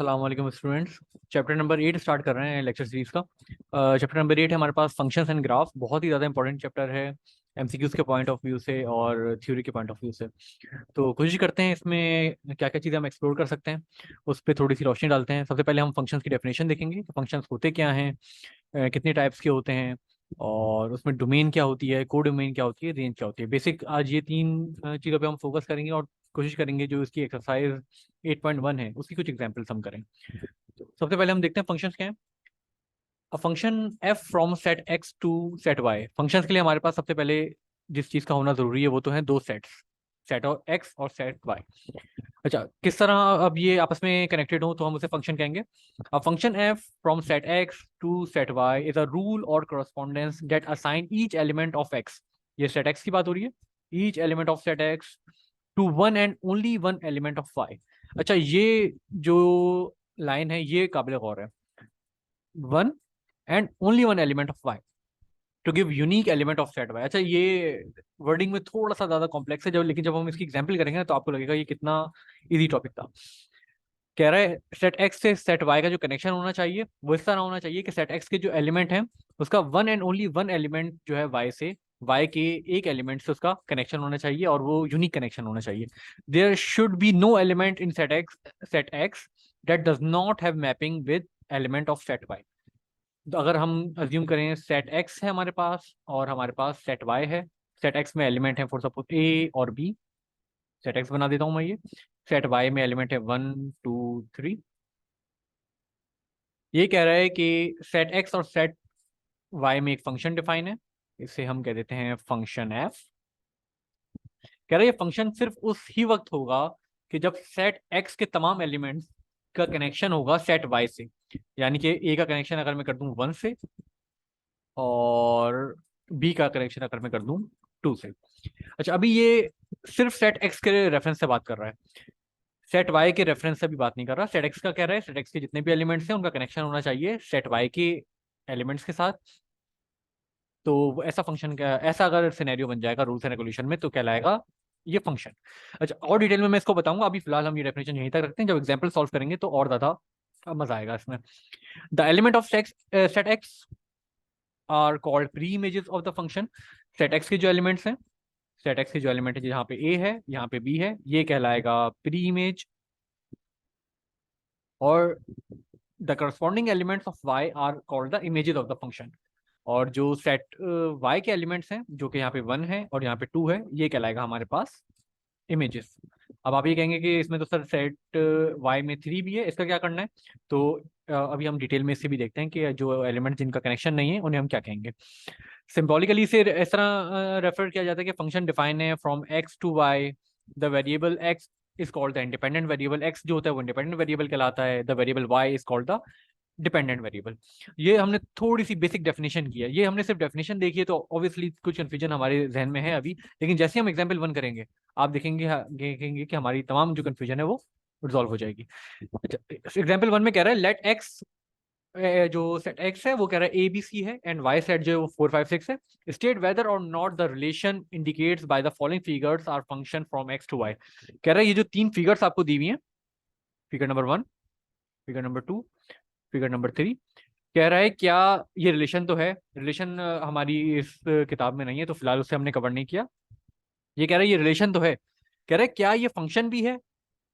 अस्सलाम वालेकुम students. Chapter number 8 start कर रहे हैं लेक्चर सीरीज का। चैप्टर नंबर 8 है हमारे पास फंक्शंस एंड ग्राफ। बहुत ही ज़्यादा इंपॉर्टेंट चैप्टर है एमसीक्यूज के पॉइंट ऑफ व्यू से और थ्योरी के पॉइंट ऑफ व्यू से। तो कोशिश करते हैं इसमें क्या क्या चीज़ें हम एक्सप्लोर कर सकते हैं, उस पर थोड़ी सी रोशनी डालते हैं। सबसे पहले हम फंक्शंस की डेफिनेशन देखेंगे कि फंक्शंस होते क्या हैं, कितने टाइप्स के होते हैं, और उसमें डोमेन क्या होती है, को डोमेन क्या होती है, रेंज क्या होती है। बेसिक आज ये तीन चीज़ों पे हम फोकस करेंगे और कोशिश करेंगे जो इसकी एक्सरसाइज 8.1 है उसकी कुछ एग्जांपल्स हम करें। तो सबसे पहले हम देखते हैं फंक्शंस क्या है। A function F from set x to set Y. Functions के लिए हमारे पास सबसे पहले जिस चीज़ का होना ज़रूरी है वो तो है दो सेट्स, सेट और एक्स और सेट वाई। अच्छा, किस तरह अब ये आपस में कनेक्टेड हो तो हम उसे फंक्शन कहेंगे। A function F from set x to set y is a rule और correspondence that assign each element of x. ये सेट एक्स की बात हो रही है। Each element of set x to one and only one element of y. अच्छा, ये जो लाइन है ये काबिल गौर है। One and only one element of y to give unique element of set y. अच्छा, ये वर्डिंग में थोड़ा सा ज्यादा कॉम्प्लेक्स है, जब लेकिन जब हम इसकी एग्जांपल करेंगे ना तो आपको लगेगा ये कितना इजी टॉपिक था। कह रहा है सेट एक्स से सेट वाई का जो कनेक्शन होना चाहिए वो इस तरह होना चाहिए कि सेट एक्स के जो एलिमेंट है उसका one and only one element जो है वाई से, वाई के एक एलिमेंट से उसका कनेक्शन होना चाहिए और वो यूनिक कनेक्शन होना चाहिए। There should be no element in set X that does not have mapping with element of set Y. तो अगर हम अज्यूम करें सेट एक्स है हमारे पास और हमारे पास सेट वाई है। सेट एक्स में एलिमेंट है फॉर सपोज ए और बी। सेट एक्स बना देता हूँ मैं ये। सेट वाई में एलिमेंट है 1 2 3। ये कह रहा है कि सेट एक्स और सेट वाई में एक फंक्शन डिफाइन है, इसे हम कह देते हैं फंक्शन एफ। कह रहा है ये फंक्शन सिर्फ उस ही वक्त होगा कि जब सेट एक्स के तमाम एलिमेंट्स का कनेक्शन होगा सेट वाई से। यानी कि ए का कनेक्शन अगर मैं कर दूं 1 से और बी का कनेक्शन अगर मैं कर दूं 2 से। अच्छा, अभी ये सिर्फ सेट एक्स के रेफरेंस से बात कर रहा है, सेट वाई के रेफरेंस से भी बात नहीं कर रहा। सेट एक्स का कह रहा है सेट एक्स के जितने भी एलिमेंट्स हैं उनका कनेक्शन होना चाहिए सेट वाई के एलिमेंट्स के साथ। तो ऐसा फंक्शन का ऐसा अगर सिनेरियो बन जाएगा रूल्स एंड रेगुलेशन में तो कहलाएगा ये फंक्शन। अच्छा, और डिटेल में मैं इसको बताऊंगा, अभी फिलहाल हम ये डेफिनेशन यहीं तक रखते हैं, जब एग्जांपल सॉल्व करेंगे तो और ज्यादा मजा आएगा इसमें। The element of set X are called pre images of the function. Set X के जो एलिमेंट्स हैं, सेट एक्स के जो एलिमेंट है यहाँ पे ए है यहाँ पे बी है, ये कहलाएगा प्री इमेज। और the corresponding elements of Y are called the images of the function. और जो सेट वाई के एलिमेंट्स हैं जो कि यहाँ पे 1 है और यहाँ पे 2 है, ये कहलाएगा हमारे पास इमेजेस। अब आप ये कहेंगे कि इसमें तो सर सेट वाई में 3 भी है, इसका क्या करना है। तो अभी हम डिटेल में इससे भी देखते हैं कि जो एलिमेंट जिनका कनेक्शन नहीं है उन्हें हम क्या कहेंगे। सिंबॉलिकली इसे इस तरह रेफर किया जाता है कि फंक्शन डिफाइन है from x to Y. The variable X is called the independent variable. X जो होता है वो इंडिपेंडेंट वेरिएबल कहलाता है। The variable Y is called the dependent variable. ये हमने थोड़ी सी बेसिक डेफिनेशन की है, ये हमने सिर्फ डेफिनेशन देखी है तो ऑब्वियसली कुछ कंफ्यूजन हमारे जहन में है अभी, लेकिन जैसे हम एग्जाम्पल 1 करेंगे आप देखेंगे कि हमारी तमाम जो कंफ्यूजन है वो रिजॉल्व हो जाएगी। अच्छा, एग्जाम्पल 1 में कह रहा है लेट एक्स, जो सेट एक्स है वो कह रहा है ए बी सी है एंड वाई सेट जो है वो 4 5 6 है। स्टेट वेदर और not the relation indicates by the following figures are function from x to y. कह रहा है ये जो तीन फिगर्स आपको दी हुई हैं, figure number 1, figure number 2, figure number 3, कह रहा है क्या ये रिलेशन तो है। रिलेशन हमारी इस किताब में नहीं है तो फिलहाल उसे हमने कवर नहीं किया। ये कह रहा है ये रिलेशन तो है, कह रहा है क्या ये फंक्शन भी है।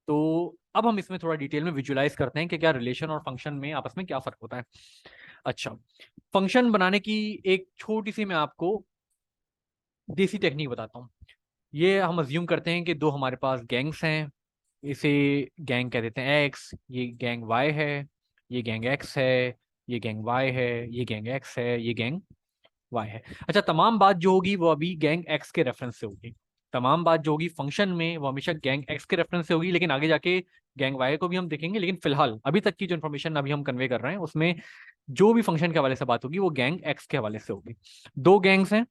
तो अब हम इसमें थोड़ा डिटेल में विजुलाइज करते हैं कि क्या रिलेशन और फंक्शन में आपस में क्या फर्क होता है। अच्छा, फंक्शन बनाने की एक छोटी सी मैं आपको देसी टेक्निक बताता हूँ। ये हम अज्यूम करते हैं कि दो हमारे पास गैंग्स हैं, इसे गैंग कह देते हैं एक्स, ये गैंग वाई है, ये गैंग एक्स है, ये गैंग वाई है, ये गैंग एक्स है, ये गैंग वाई है। अच्छा, तमाम बात जो होगी वो अभी गैंग एक्स के रेफरेंस से होगी। तमाम बात जो होगी फंक्शन में वो हमेशा गैंग एक्स के रेफरेंस से होगी, लेकिन आगे जाके गैंग वाई को भी हम देखेंगे। लेकिन फिलहाल अभी तक की जो इन्फॉर्मेशन अभी हम कन्वे कर रहे हैं उसमें जो भी फंक्शन के हवाले से बात होगी वो गैंग एक्स के हवाले से होगी। दो गैंग्स हैं,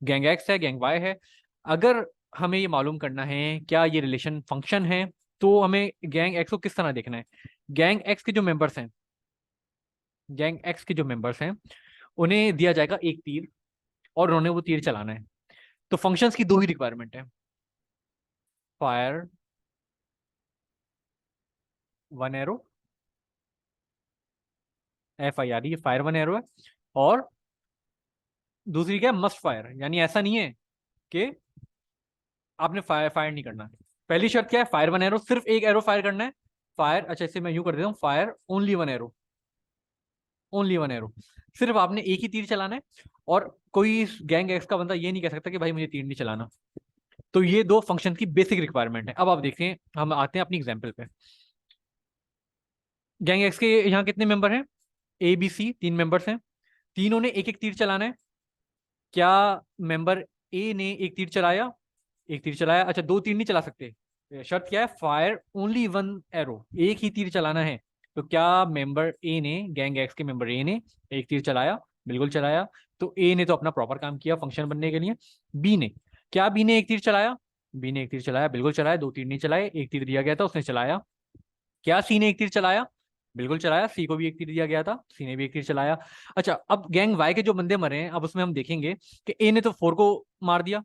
गैंग एक्स है, गैंग वाई है। अगर हमें ये मालूम करना है क्या ये रिलेशन फंक्शन है तो हमें गैंग एक्स को किस तरह देखना है। गैंग एक्स के जो मेंबर्स हैं, गैंग एक्स के जो मेंबर्स हैं उन्हें दिया जाएगा एक तीर और उन्होंने वो तीर चलाना है। तो फंक्शंस की दो ही रिक्वायरमेंट है, फायर 1 एरो FIRE, ये फायर वन एरो है। और दूसरी क्या है, मस्ट फायर, यानी ऐसा नहीं है कि आपने फायर फायर नहीं करना। पहली शर्त क्या है, फायर वन एरो, सिर्फ एक एरो फायर करना है। फायर, अच्छा इसे मैं यूं कर देता हूँ, fire only one arrow, only one arrow, सिर्फ आपने एक ही तीर चलाना है। और कोई गैंग एक्स का बंदा ये नहीं कह सकता कि भाई मुझे तीर नहीं चलाना। तो ये दो फंक्शन की बेसिक रिक्वायरमेंट है। अब आप देखते हैं, हम आते हैं अपनी एग्जाम्पल पे। गैंग एक्स के यहाँ कितने मेंबर हैं, ABC, 3 मेंबर्स हैं। तीनों ने एक एक तीर चलाना है। क्या मेंबर ए ने एक तीर चलाया, एक तीर चलाया, अच्छा दो तीर नहीं चला सकते, शर्त क्या है, फायर ओनली वन एरो, एक ही तीर चलाना है। तो क्या मेंबर ए ने, गैंग एक्स के मेंबर ए ने एक तीर चलाया, बिल्कुल चलाया। तो ए ने तो अपना प्रॉपर काम किया फंक्शन बनने के लिए। बी ने, क्या बी ने एक तीर चलाया, बी ने एक तीर चलाया, बिल्कुल चलाया, दो तीर नहीं चलाए, एक तीर दिया गया था उसने चलाया। क्या सी ने एक तीर चलाया, बिल्कुल चलाया, सी को भी एक तीर दिया गया था, सी ने भी एक तीर चलाया। अच्छा अब गैंग वाई के जो बंदे मरे हैं, अब उसमें हम देखेंगे कि ए ने तो 4 को मार दिया,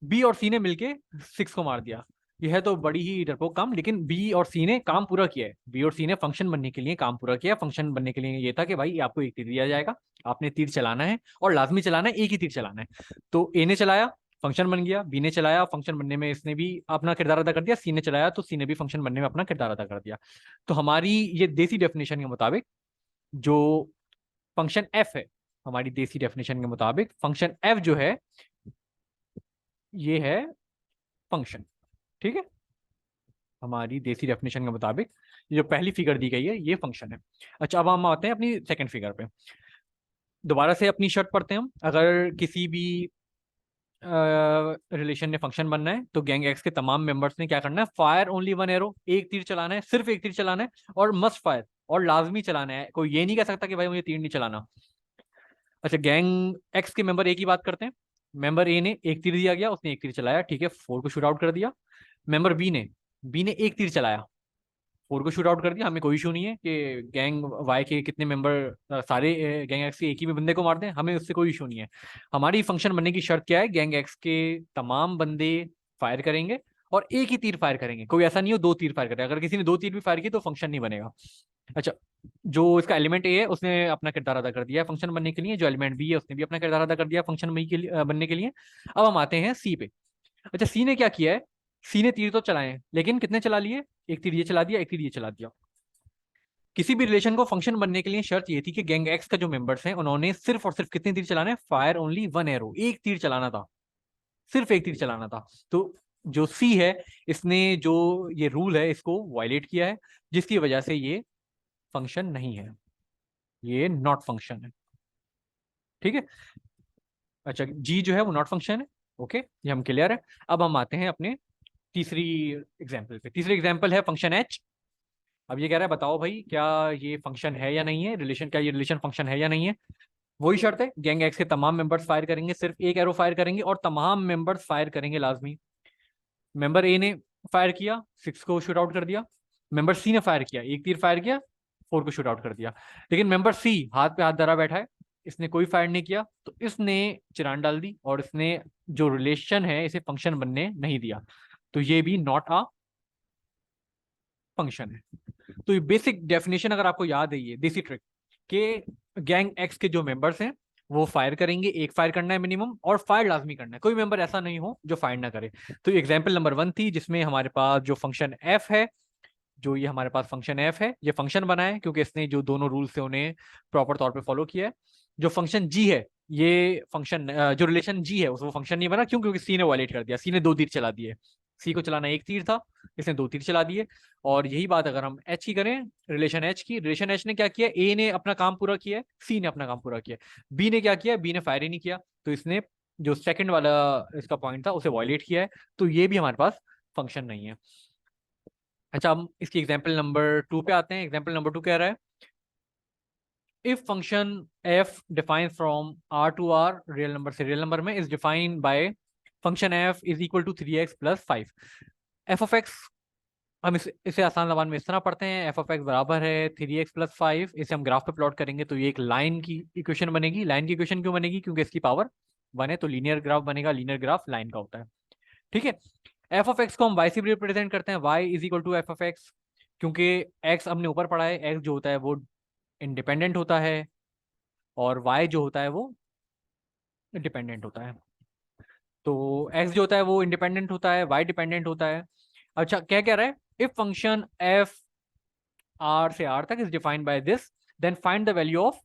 बी और सी ने मिलके 6 को मार दिया। यह है तो बड़ी ही डरपोक काम, लेकिन बी और सी ने काम पूरा किया है। बी और सी ने फंक्शन बनने के लिए काम पूरा किया। फंक्शन बनने के लिए ये था कि भाई आपको एक तीर दिया जाएगा, आपने तीर चलाना है और लाजमी चलाना है, एक ही तीर चलाना है। तो ए ने चलाया, फंक्शन बन गया, बी ने चलाया, फंक्शन बनने में इसने भी अपना किरदार अदा कर दिया, सी ने चलाया तो सी ने भी फंक्शन बनने में अपना किरदार अदा कर दिया। तो हमारी ये देसी डेफिनेशन के मुताबिक जो फंक्शन एफ है, हमारी देसी डेफिनेशन के मुताबिक फंक्शन एफ जो है ये है फंक्शन। ठीक है, हमारी देसी डेफिनेशन के मुताबिक ये जो पहली फिगर दी गई है ये फंक्शन है। अच्छा अब हम आते हैं अपनी सेकंड फिगर पे। दोबारा से अपनी शर्त पढ़ते हैं हम। अगर किसी भी रिलेशन में फंक्शन बनना है तो गैंग एक्स के तमाम मेंबर्स ने क्या करना है, फायर ओनली वन एरो, एक तीर चलाना है, सिर्फ एक तीर चलाना है, और मस्ट फायर, और लाजमी चलाना है। कोई ये नहीं कह सकता कि भाई मुझे तीर नहीं चलाना। अच्छा गैंग एक्स के मेंबर ए की बात करते हैं। मेंबर ए ने एक तीर दिया गया, उसने एक तीर चलाया, ठीक है, 4 को शूट आउट कर दिया। मेंबर बी ने एक तीर चलाया, 4 को शूट आउट कर दिया। हमें कोई इशू नहीं है कि गैंग वाई के कितने मेंबर सारे गैंग एक्स के एक ही बंदे को मार दें, हमें उससे कोई इशू नहीं है। हमारी फंक्शन बनने की शर्त क्या है, गैंग एक्स के तमाम बंदे फायर करेंगे और एक ही तीर फायर करेंगे। कोई ऐसा नहीं हो दो तीर फायर करे, अगर किसी ने दो तीर भी फायर की तो फंक्शन नहीं बनेगा। अच्छा, जो इसका एलिमेंट ए है उसने अपना किरदार अदा कर दिया है फंक्शन बनने के लिए, जो एलिमेंट बी है उसने भी अपना किरदार अदा कर दिया फंक्शन बनने के लिए। अब हम आते हैं सी पे। अच्छा सी ने क्या किया है, सी ने तीर तो चलाए हैं, लेकिन कितने चला लिए, एक तीर ये चला दिया, एक तीर ये चला दिया। किसी भी रिलेशन को फंक्शन बनने के लिए शर्त ये थी कि गैंग एक्स का जो मेंबर्स हैं उन्होंने सिर्फ और सिर्फ कितने तीर चलाने, फायर ओनली वन एरो, एक तीर चलाना था, सिर्फ एक तीर चलाना था। तो जो सी है इसने जो ये रूल है इसको वायलेट किया है, जिसकी वजह से ये फंक्शन नहीं है, ये नॉट फंक्शन है। ठीक है, अच्छा जी जो है वो नॉट फंक्शन है। ओके, ये हम क्लियर है। अब हम आते हैं अपने तीसरी एग्जाम्पल पे। तीसरी एग्जाम्पल है फंक्शन एच। अब ये कह रहा है बताओ भाई क्या ये फंक्शन है या नहीं है, रिलेशन, क्या ये रिलेशन फंक्शन है या नहीं है। वही शर्त है, गैंग एक्स के तमाम मेंबर्स फायर करेंगे, सिर्फ एक एरो फायर करेंगे, और तमाम मेंबर्स फायर करेंगे लाजमी। मेंबर ए ने फायर किया, 6 को शूट आउट कर दिया। मेंबर सी ने फायर किया, एक तीर फायर किया, 4 को शूट आउट कर दिया। लेकिन मेंबर सी हाथ पे हाथ धरा बैठा है, इसने कोई फायर नहीं किया, तो इसने चिरान डाल दी और इसने जो रिलेशन है इसे फंक्शन बनने नहीं दिया। तो ये भी नॉट अ फंक्शन है। तो ये बेसिक डेफिनेशन अगर आपको याद है, ये देसी ट्रिक कि गैंग एक्स के जो मेंबर्स हैं वो फायर करेंगे, एक फायर करना है मिनिमम, और फायर लाजमी करना है, कोई मेंबर ऐसा नहीं हो जो फायर ना करे। तो एग्जांपल नंबर 1 थी जिसमें हमारे पास जो फंक्शन एफ है, जो ये हमारे पास फंक्शन एफ है, ये फंक्शन बना है क्योंकि इसने जो दोनों रूल्स थे उन्हें प्रॉपर तौर पे फॉलो किया है। जो फंक्शन जी है, ये फंक्शन जो रिलेशन जी है वो फंक्शन नहीं बना, क्यों, क्योंकि सी ने वायलेट कर दिया, सी ने दो तीर चला दिए। सी को चलाना एक तीर था, इसने दो तीर चला दिए। और यही बात अगर हम एच की करें, रिलेशन एच की, रिलेशन एच ने क्या किया, ए ने अपना काम पूरा किया है, सी ने अपना काम पूरा किया, बी ने क्या किया, बी ने फायर ही नहीं किया, तो इसने जो सेकंड वाला इसका पॉइंट था उसे वायलेट किया है। तो ये भी हमारे पास फंक्शन नहीं है। अच्छा हम इसकी एग्जाम्पल नंबर 2 पे आते हैं। एग्जाम्पल नंबर 2 कह रहा है, if function f define from R to R, real number से रियल नंबर में, is defined by function f is equal to 3x plus 5। F of x, हम इसे आसान जबान में इस तरह पढ़ते हैं, एफ ऑफ एक्स बराबर है 3x प्लस 5। इसे हम ग्राफ पे प्लॉट करेंगे तो ये एक लाइन की इक्वेशन बनेगी। लाइन की इक्वेशन क्यों बनेगी, क्योंकि इसकी पावर 1 है, तो लीनियर ग्राफ बनेगा, लीनियर ग्राफ लाइन का होता है। ठीक है, एफ ऑफ एक्स को हम वाई से भी रिप्रेजेंट करते हैं, y is equal to f of x, क्योंकि एक्स हमने ऊपर पढ़ा है, एक्स जो होता है वो इंडिपेंडेंट होता है और y जो होता है वो डिपेंडेंट होता है। तो x जो होता है वो इंडिपेंडेंट होता है, y डिपेंडेंट होता है। अच्छा क्या कह रहा है, इफ फंक्शन f r से r तक is defined by this then find the value of,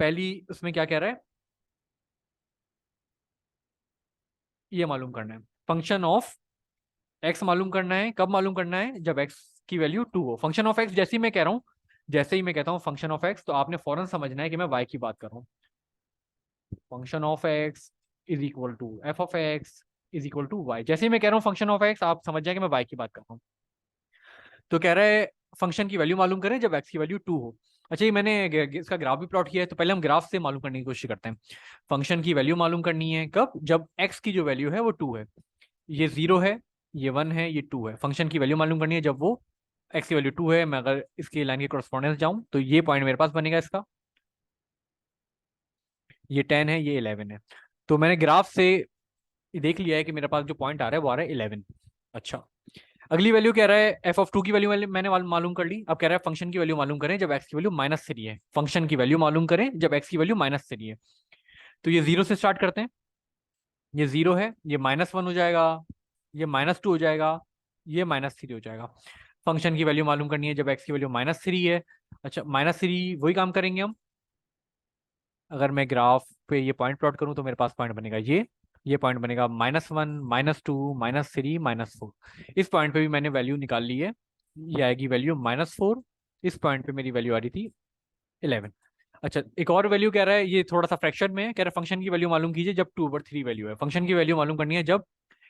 पहली उसमें क्या कह रहा है, ये मालूम करना है, फंक्शन ऑफ x मालूम करना है। कब मालूम करना है, जब x की वैल्यू 2 हो। फंक्शन ऑफ x जैसे ही मैं कह रहा हूं, जैसे ही मैं कहता हूं फंक्शन ऑफ x, तो आपने फौरन समझना है कि मैं y की बात कर रहा हूं। Function of x is equal to f of x is equal to y. जैसे ही मैं कह रहा हूँ फंक्शन ऑफ x, आप समझ जाए कि मैं y की बात कर रहा हूँ। तो कह रहा है फंक्शन की वैल्यू मालूम करें जब x की वैल्यू 2 हो। अच्छा ये मैंने इसका ग्राफ भी प्लॉट किया है, तो पहले हम ग्राफ से मालूम करने की कोशिश करते हैं। फंक्शन की वैल्यू मालूम करनी है कब, जब x की जो वैल्यू है वो 2 है। ये 0 है, ये 1 है, ये 2 है। फंक्शन की वैल्यू मालूम करनी है जब वो x की वैल्यू 2 है। मैं अगर इसकी लाइन की कॉरेस्पॉन्डेंस जाऊं तो ये पॉइंट मेरे पास बनेगा इसका, ये 10 है, ये 11 है। तो मैंने ग्राफ से देख लिया है कि मेरे पास जो पॉइंट आ रहा है वो आ रहा है 11। अच्छा अगली वैल्यू कह रहा है एफ ऑफ 2 की वैल्यू मैंने मालूम कर ली। अब कह रहा है फंक्शन की वैल्यू मालूम करें जब एक्स की वैल्यू -3 है। फंक्शन की वैल्यू मालूम करें जब एक्स की वैल्यू -3 है। तो ये 0 से स्टार्ट करते हैं, ये 0 है, ये -1 हो जाएगा, ये -2 हो जाएगा, ये -3 हो जाएगा। फंक्शन की वैल्यू मालूम करनी है जब एक्स की वैल्यू -3 है। अच्छा -3 वही काम करेंगे हम। अगर मैं ग्राफ पे ये पॉइंट प्लॉट करूं तो मेरे पास पॉइंट बनेगा ये पॉइंट बनेगा -1 -2 -3 -4। इस पॉइंट पे भी मैंने वैल्यू निकाल ली है, ये आएगी वैल्यू -4। इस पॉइंट पे मेरी वैल्यू आ रही थी 11। अच्छा एक और वैल्यू कह रहा है, ये थोड़ा सा फ्रैक्शन में है, कह रहा है फंक्शन की वैल्यू मालूम कीजिए जब 2/3 वैल्यू है। फंक्शन की वैल्यू मालूम करनी है जब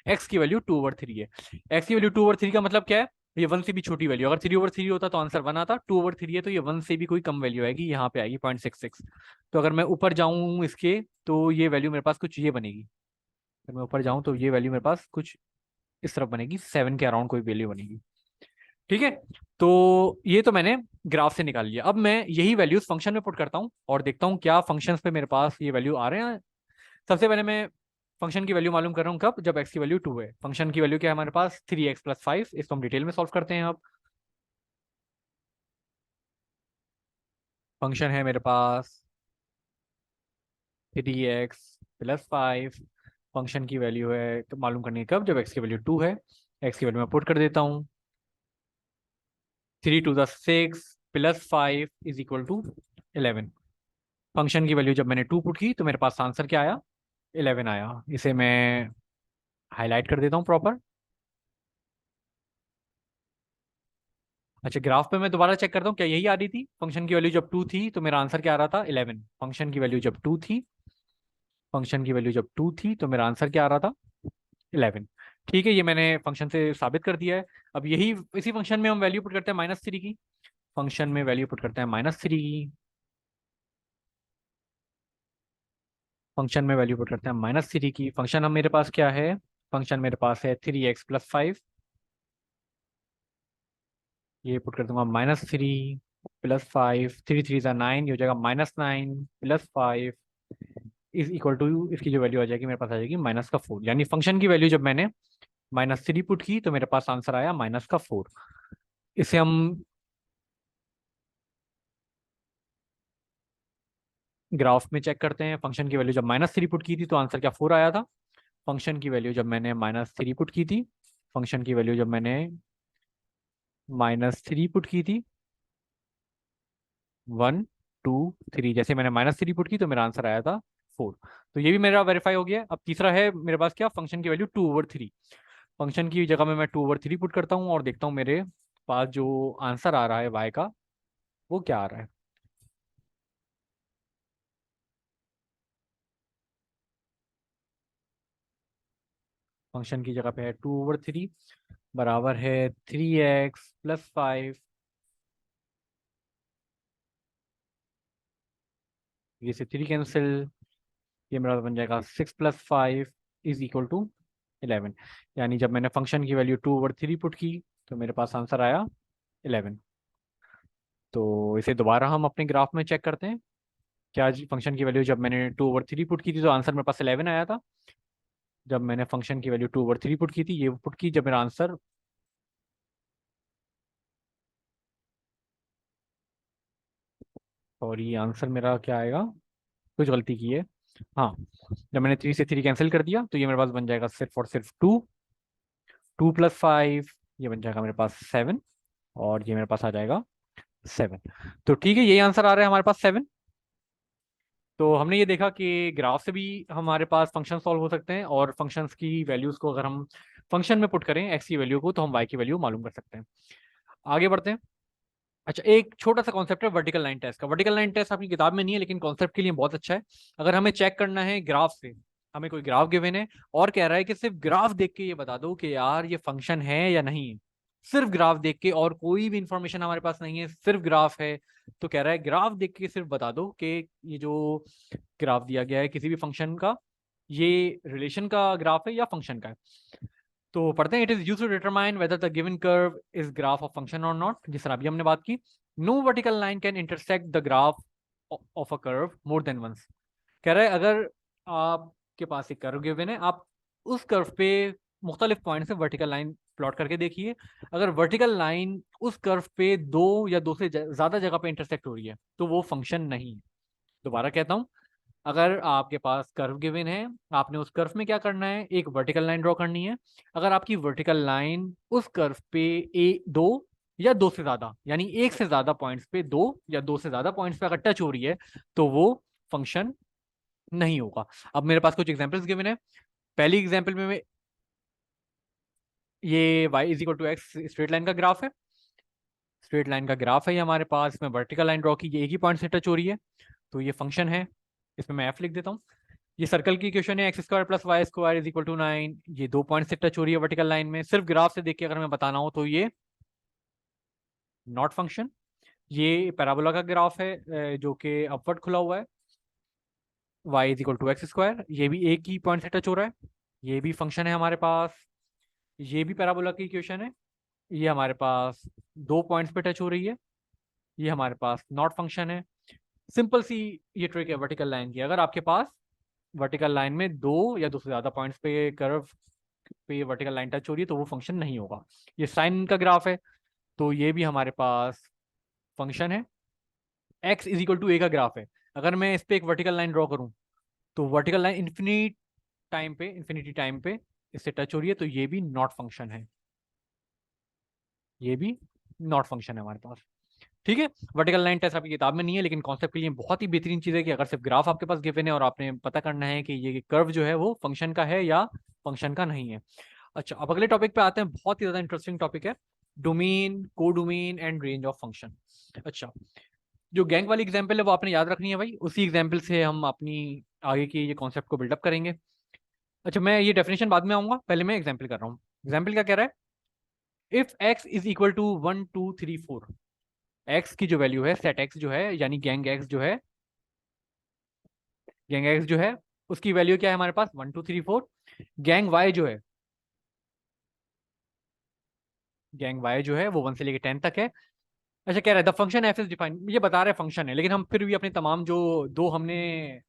एक्स की वैल्यू 2/3 है। एक्स की वैल्यू 2/3 का मतलब क्या है, ये 1 से भी छोटी वैल्यू। अगर 3/3 होता तो आंसर 1 आता, 2/3 है तो ये 1 से भी कोई कम वैल्यू आएगी, यहाँ पे आएगी 0.66। तो अगर मैं ऊपर जाऊं इसके, तो ये वैल्यू मेरे पास कुछ ये बनेगी। अगर मैं ऊपर जाऊं तो ये वैल्यू मेरे पास कुछ इस तरफ बनेगी, 7 के अराउंड कोई वैल्यू बनेगी। ठीक है, तो ये तो मैंने ग्राफ से निकाल लिया। अब मैं यही वैल्यूज फंक्शन में पुट करता हूँ और देखता हूँ क्या फंक्शंस पे मेरे पास ये वैल्यू आ रहे हैं। सबसे पहले मैं फंक्शन की वैल्यू मालूम कर रहा हूँ कब, जब एक्स की वैल्यू 2 है। फंक्शन की वैल्यू क्या है हमारे पास, 3x + 5। इसको हम डिटेल में सॉल्व करते हैं अब। फंक्शन है मेरे पास 3x + 5। फंक्शन की वैल्यू है तो मालूम करनी है कब, जब एक्स की वैल्यू 2 है। एक्स की वैल्यू मैं पुट कर देता हूँ, 3 × 2 = 6 + 5 = 11। फंक्शन की वैल्यू जब मैंने 2 पुट की तो मेरे पास आंसर क्या आया, 11 आया। इसे मैं हाईलाइट कर देता हूँ प्रॉपर। अच्छा ग्राफ पे मैं दोबारा चेक करता हूँ क्या यही आ रही थी। फंक्शन की वैल्यू जब 2 थी तो मेरा आंसर क्या आ रहा था, 11। फंक्शन की वैल्यू जब 2 थी, फंक्शन की वैल्यू जब 2 थी तो मेरा आंसर क्या आ रहा था, 11। ठीक है, ये मैंने फंक्शन से साबित कर दिया है। अब यही इसी फंक्शन में हम वैल्यू पुट करते हैं -3 की। फंक्शन में वैल्यू पुट करते हैं -3 की। फंक्शन में वैल्यू पुट करते हैं -3 की। फंक्शन हम मेरे पास क्या है, फंक्शन मेरे पास है 3x + 5। ये पुट कर दूंगा -3 + 5, 3 × 3 = 9, ये हो जाएगा -9 + 5 = इसकी जो वैल्यू आ जाएगी मेरे पास आ जाएगी -4। यानी फंक्शन की वैल्यू जब मैंने -3 पुट की तो मेरे पास आंसर आया -4। इसे हम ग्राफ में चेक करते हैं। फंक्शन की वैल्यू जब -3 पुट की थी तो आंसर क्या 4 आया था। फंक्शन की वैल्यू जब मैंने -3 पुट की थी, फंक्शन की वैल्यू जब मैंने -3 पुट की थी, 1 2 3, जैसे मैंने -3 पुट की तो मेरा आंसर आया था 4। तो ये भी मेरा वेरीफाई हो गया। अब तीसरा है मेरे पास क्या, फंक्शन की वैल्यू 2/3। फंक्शन की जगह में मैं 2/3 पुट करता हूँ और देखता हूँ मेरे पास जो आंसर आ रहा है y का वो क्या आ रहा है। फंक्शन की जगह पे है 2/3 बराबर है 3x + 5। ये से 3 कैंसिल, ये मेरा बन जाएगा 6 + 5 = 11। यानी जब मैंने फंक्शन की वैल्यू 2/3 पुट की तो मेरे पास आंसर आया 11। तो इसे दोबारा हम अपने ग्राफ में चेक करते हैं। क्या फंक्शन की वैल्यू जब मैंने 2/3 पुट की थी तो आंसर मेरे पास 11 आया था। जब मैंने फंक्शन की वैल्यू 2/3 पुट की थी, ये पुट की, जब मेरा आंसर सॉरी, आंसर मेरा क्या आएगा, कुछ गलती की है। हाँ, जब मैंने 3 से 3 कैंसिल कर दिया तो ये मेरे पास बन जाएगा सिर्फ और सिर्फ 2, 2 + 5, ये बन जाएगा मेरे पास 7, और ये मेरे पास आ जाएगा 7। तो ठीक है, यही आंसर आ रहा है हमारे पास 7। तो हमने ये देखा कि ग्राफ से भी हमारे पास फंक्शन सॉल्व हो सकते हैं, और फंक्शंस की वैल्यूज को अगर हम फंक्शन में पुट करें एक्स की वैल्यू को, तो हम वाई की वैल्यू मालूम कर सकते हैं। आगे बढ़ते हैं। अच्छा, एक छोटा सा कॉन्सेप्ट है वर्टिकल लाइन टेस्ट का। वर्टिकल लाइन टेस्ट आपकी किताब में नहीं है, लेकिन कॉन्सेप्ट के लिए बहुत अच्छा है। अगर हमें चेक करना है ग्राफ से, हमें कोई ग्राफ गिवन है और कह रहा है कि सिर्फ ग्राफ देख के ये बता दो कि यार ये फंक्शन है या नहीं है, सिर्फ ग्राफ देख के, और कोई भी इंफॉर्मेशन हमारे पास नहीं है, सिर्फ ग्राफ है, तो कह रहा है ग्राफ देख के सिर्फ बता दो कि ये जो ग्राफ दिया गया है किसी भी फंक्शन का, ये रिलेशन का ग्राफ है या फंक्शन का है। तो पढ़ते हैं। It is use to determine whether the given curve is graph of function और नॉट, जिस तरह अभी हमने बात की। No vertical line can intersect the graph of a curve more than once. कह रहा है अगर आपके पास एक कर्व गिवन है, आप उस कर्व पे मुख्तलिफ पॉइंट से वर्टिकल लाइन प्लॉट करके देखिए। अगर वर्टिकल लाइन उस कर्व पे दो या दो से ज्यादा जगह पे इंटरसेक्ट हो रही है तो वो फंक्शन नहीं है। दोबारा कहता हूं, अगर आपके पास कर्व गिवन है, आपने उस कर्व में क्या करना है, एक वर्टिकल लाइन ड्रॉ करनी है। अगर आपकी वर्टिकल लाइन उस कर्व पे दो या दो से ज्यादा, यानी एक से ज्यादा पॉइंट्स पे, दो या दो से ज्यादा पॉइंट्स पे अगर टच हो रही है तो वो फंक्शन नहीं होगा। अब मेरे पास कुछ एग्जांपल्स गिवन है। पहली एग्जांपल में ये y is equal to x straight line का ग्राफ है। स्ट्रेट लाइन का ग्राफ है ये हमारे पास, इसमें वर्टिकल लाइन ड्रॉ की, ये एक ही पॉइंट से टच हो रही है, तो ये फंक्शन है। इसमें मैं f लिख देता हूँ। ये सर्कल की इक्वेशन है, x² + y² is equal to 9, ये दो पॉइंट से टच हो रही है वर्टिकल लाइन में। सिर्फ ग्राफ से देख के अगर मैं बताना हो तो ये नॉट फंक्शन। ये पैराबोला का ग्राफ है जो कि अपवर्ड खुला हुआ है, y = x², ये भी एक ही पॉइंट से टच हो रहा है, ये भी फंक्शन है हमारे पास। ये भी पैराबोला की इक्वेशन है, ये हमारे पास दो पॉइंट्स पे टच हो रही है, ये हमारे पास नॉट फंक्शन है। सिंपल सी ये ट्रिक है वर्टिकल लाइन की। अगर आपके पास वर्टिकल लाइन में दो या दो से ज्यादा पॉइंट्स पे कर्व पे वर्टिकल लाइन टच हो रही है तो वो फंक्शन नहीं होगा। ये साइन का ग्राफ है, तो ये भी हमारे पास फंक्शन है। x = a का ग्राफ है, अगर मैं इस पे एक वर्टिकल लाइन ड्रॉ करूं तो वर्टिकल लाइन इन्फिनिटी टाइम पे इससे टच हो रही है, तो ये भी नॉट फंक्शन है, ये भी नॉट फंक्शन है हमारे पास। ठीक है, वर्टिकल लाइन टेस्ट आपकी किताब में नहीं है, लेकिन कॉन्सेप्ट के लिए बहुत ही बेहतरीन चीज है कि अगर सिर्फ ग्राफ आपके पास गिवन है और आपने पता करना है कि ये कर्व जो है वो फंक्शन का है या फंक्शन का नहीं है। अच्छा, अब अगले टॉपिक पे आते हैं। बहुत ही ज्यादा इंटरेस्टिंग टॉपिक है, domain, codomain and range of function. अच्छा, जो गैंग वाली एग्जांपल है वो आपने याद रखनी है भाई, उसी एग्जांपल से हम अपनी आगे की ये कॉन्सेप्ट को बिल्डअप करेंगे। अच्छा, मैं ये डेफिनेशन बाद में आऊंगा, पहले मैं एग्जांपल कर रहा हूँ। एग्जांपल क्या कह रहा है, if x is equal to 1 2 3 4, x की जो वैल्यू है, सेट x जो है, यानी गैंग x जो है, गैंग x जो है उसकी वैल्यू क्या है हमारे पास, 1 2 3 4। गैंग y जो है, गैंग y जो है वो 1 से लेकर 10 तक है। अच्छा, कह रहा है the function f is defined, ये बता रहे हैं फंक्शन है, लेकिन हम फिर भी अपने तमाम जो दो हमने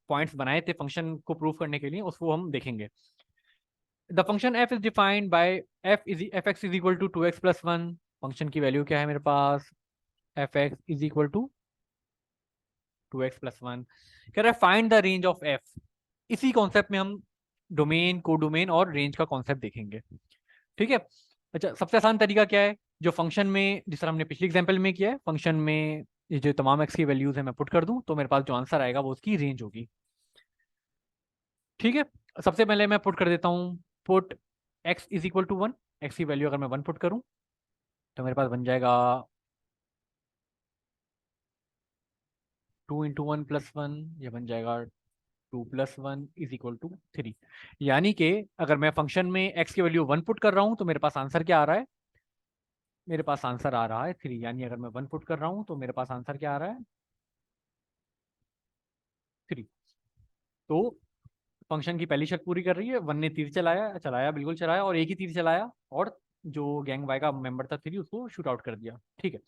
पॉइंट्स बनाए थे फंक्शन को प्रूव करने के लिए उसको हम देखेंगे। The function f is defined by f x is equal to 2x + 1। Function की वैल्यू क्या है मेरे पास, f x is equal to 2x + 1। कह रहा है find the range of f. इसी कॉन्सेप्ट में हम डोमेन, कोडोमेन और रेंज का कॉन्सेप्ट देखेंगे। ठीक है। अच्छा, सबसे आसान तरीका क्या है, जो फंक्शन में, जिस तरह हमने पिछले एग्जांपल में किया है, फंक्शन में ये जो तमाम एक्स की वैल्यूज है मैं पुट कर दूं तो मेरे पास जो आंसर आएगा वो उसकी रेंज होगी। ठीक है, सबसे पहले मैं पुट कर देता हूँ, पुट x = 1। एक्स की वैल्यू अगर मैं 1 पुट करूं तो मेरे पास बन जाएगा 2 × 1 + 1, ये बन जाएगा 2 + 1 इज इक्वल टू 3। यानी कि अगर मैं फंक्शन में x की वैल्यू 1 पुट कर रहा हूं तो मेरे पास आंसर क्या आ रहा है, मेरे पास आंसर आ रहा है 3। यानी अगर मैं 1 पुट कर रहा हूं तो मेरे पास आंसर क्या आ रहा है, 3। तो फंक्शन की पहली शर्त पूरी कर रही है, 1 ने तीर चलाया चलाया बिल्कुल चलाया, और एक ही तीर चलाया, और जो गैंग वाई का मेंबर था 3 उसको शूट आउट कर दिया। ठीक है,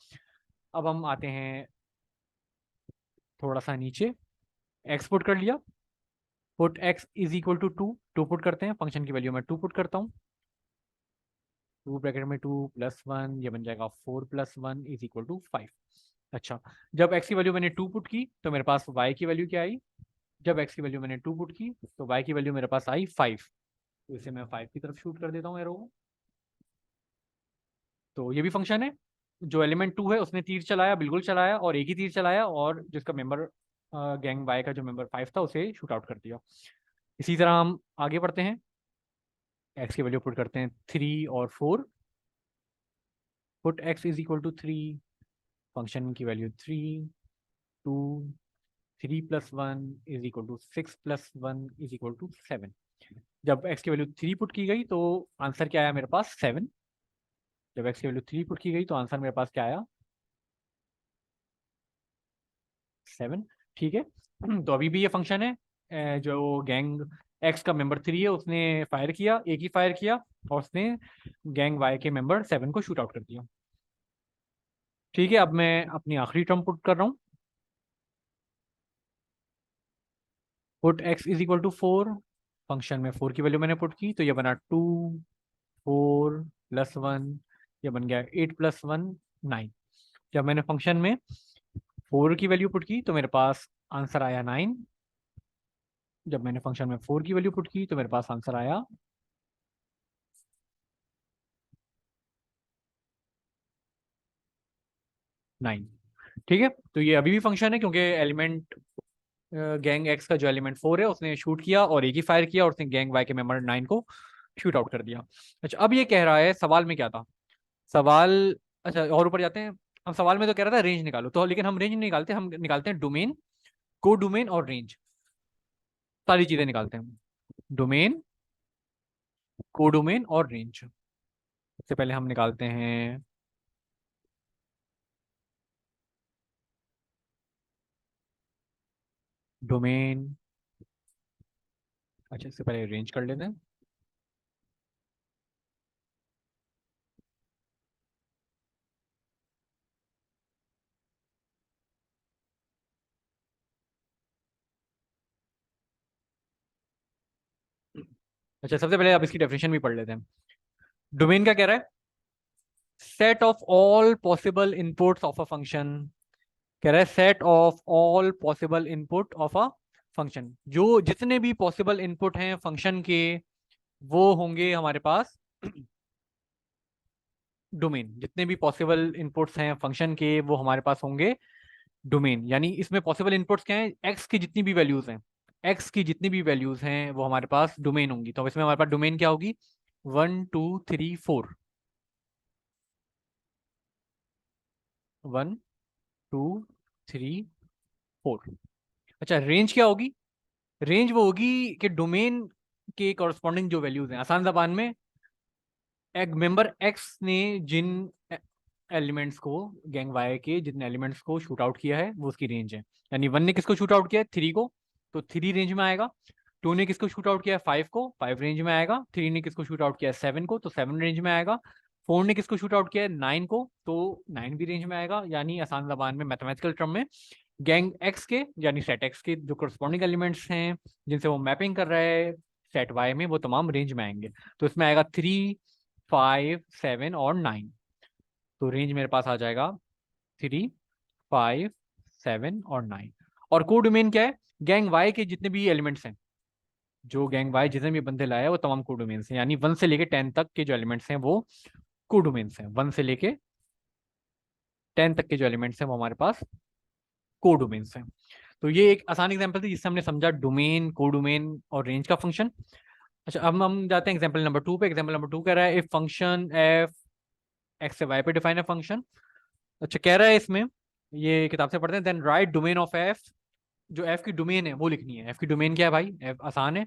अब हम आते हैं थोड़ा सा नीचे, एक्स पुट कर लिया, पुट x = 2, 2 पुट करते हैं, फंक्शन की वैल्यू मैं 2 पुट करता हूँ, 2 ब्रैकेट में 2 + 1, ये बन जाएगा 4 + 1 इज इक्वल टू 5। अच्छा, जब x की वैल्यू मैंने 2 पुट की तो मेरे पास y की वैल्यू क्या आई? जब x की वैल्यू मैंने 2 पुट की तो y की वैल्यू मेरे पास आई 5। तो इसे मैं 5 की तरफ शूट कर देता हूँ एरो को। तो ये भी फंक्शन है, जो एलिमेंट 2 है उसने तीर चलाया, बिल्कुल चलाया, और एक ही तीर चलाया, और जिसका मेंबर गैंग वाई का जो मेंबर 5 था उसे शूट आउट कर दिया। इसी तरह हम आगे बढ़ते हैं, एक्स की वैल्यू पुट करते हैं 3 और 4। Put x is equal to 3, function की value 3, 2, 3+1 is equal to 6+1 is equal to 7। जब एक्स की वैल्यू 3 पुट की गई तो आंसर क्या आया मेरे पास? 7। जब एक्स की वैल्यू 3 पुट की गई तो आंसर मेरे पास क्या आया? 7। ठीक है। तो अभी भी ये फंक्शन है। जो गैंग एक्स का मेंबर 3 है उसने फायर किया, एक ही फायर किया, और उसने गैंग वाई के मेंबर 7 को शूट आउट कर दिया। ठीक है, अब मैं अपनी आखिरी टर्म पुट कर रहा हूँ। Put x is equal to 4, function में 4 की वैल्यू मैंने पुट की तो ये बना 2, 4+1, ये बन गया 8+1, 9। जब मैंने फंक्शन में 4 की वैल्यू पुट की तो मेरे पास आंसर आया 9। जब मैंने फंक्शन में 4 की वैल्यू पुट की तो मेरे पास आंसर आया 9। ठीक है, तो ये अभी भी फंक्शन है क्योंकि एलिमेंट गैंग एक्स का जो एलिमेंट 4 है उसने शूट किया और एक ही फायर किया, और उसने गैंग वाई के मेंबर 9 को शूट आउट कर दिया। अच्छा, अब ये कह रहा है, सवाल में क्या था? सवाल, अच्छा और ऊपर जाते हैं। हम सवाल में तो कह रहा था रेंज निकालो, तो लेकिन हम रेंज नहीं निकालते, हम निकालते हैं डोमेन, को डोमेन और रेंज, सारी चीजें निकालते हैं। डोमेन, को डोमेन और रेंज। सबसे पहले हम निकालते हैं डोमेन। अच्छा, इससे पहले रेंज कर लेते हैं। अच्छा, सबसे पहले आप इसकी डेफिनेशन भी पढ़ लेते हैं। डोमेन क्या कह रहा है? Set of all possible inputs of a function. कह रहा है set of all possible input of a function, जो जितने भी पॉसिबल इनपुट हैं फंक्शन के वो होंगे हमारे पास डोमेन। जितने भी पॉसिबल इनपुट्स हैं फंक्शन के वो हमारे पास होंगे डोमेन। यानी इसमें पॉसिबल इनपुट्स क्या हैं? एक्स की जितनी भी वैल्यूज हैं, एक्स की जितनी भी वैल्यूज हैं वो हमारे पास डोमेन होंगी। तो इसमें हमारे पास डोमेन क्या होगी? 1, 2, 3, 4। 1, 2, 3, 4। अच्छा, रेंज क्या होगी? रेंज वो होगी कि डोमेन के कॉरस्पॉन्डिंग जो वैल्यूज हैं, आसान जबान में एक मेंबर एक्स ने जिन एलिमेंट्स को, गैंग वाई के जितने एलिमेंट्स को शूट आउट किया है वो उसकी रेंज है। यानी 1 ने किसको शूट आउट किया है? 3 को, तो 3 रेंज में आएगा। 2 ने किसको शूट आउट किया है? 5 को, 5 रेंज में आएगा। 3 ने किसको शूट आउट किया है? 7 को, तो 7 रेंज में आएगा। 4 ने किसको शूट आउट किया है? 9 को, तो 9 भी रेंज में आएगा। यानी आसान जबान में मैथमेटिकल टर्म में गैंग एक्स के यानी सेट एक्स के जो करस्पॉन्डिंग एलिमेंट्स हैं जिनसे वो मैपिंग कर रहा है सेट वाई में, वो तमाम रेंज में आएंगे। तो इसमें आएगा 3, 5, 7 और 9। तो रेंज मेरे पास आ जाएगा 3, 5, 7 और 9। और कोडोमेन क्या है? गैंग वाई के जितने भी एलिमेंट्स हैं, जो गैंग वाई जितने भी बंदे लाए हैं वो तमाम कोडोमेन्स हैं। यानी 1 से लेके 10 तक के जो एलिमेंट्स हैं वो कोडोमेन्स हैं। 1 से लेके 10 तक के जो एलिमेंट्स हैं वो हमारे पास कोडोमेन्स हैं। तो ये एक आसान एग्जांपल थी जिससे हमने समझा डोमेन, कोडोमेन और रेंज का फंक्शन। अच्छा, अब हम जाते हैं एग्जांपल नंबर 2 पे। एग्जांपल नंबर 2 कह रहा है इफ फंक्शन एफ एक्स से वाई पे डिफाइन है फंक्शन। अच्छा, कह रहा है इसमें, ये किताब से पढ़ते हैं, then write domain of f. जो एफ की डोमेन है वो लिखनी है। एफ की डोमेन क्या है भाई? एफ आसान है,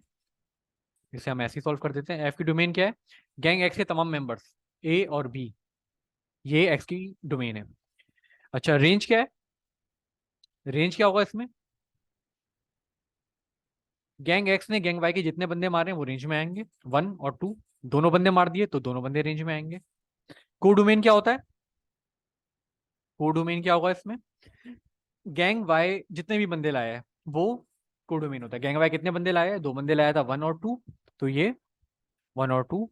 इसे हम ऐसे ही सॉल्व कर देते हैं। एफ की डोमेन क्या है? गैंग एक्स के तमाम मेंबर्स ए और बी, ये एक्स की डोमेन है। अच्छा, रेंज क्या है? रेंज क्या होगा इसमें? गैंग एक्स ने गैंग वाई के जितने बंदे मारे हैं वो रेंज में आएंगे, 1 और 2। दोनों बंदे मार दिए तो दोनों बंदे रेंज में आएंगे। कोडोमेन क्या होता है? कोडोमेन क्या होगा इसमें? गैंग वाई जितने भी बंदे लाया है वो कोडोमेन होता है। गैंग वाई कितने बंदे लाया है? 2 बंदे लाया था, 1 और 2। तो ये 1 और 2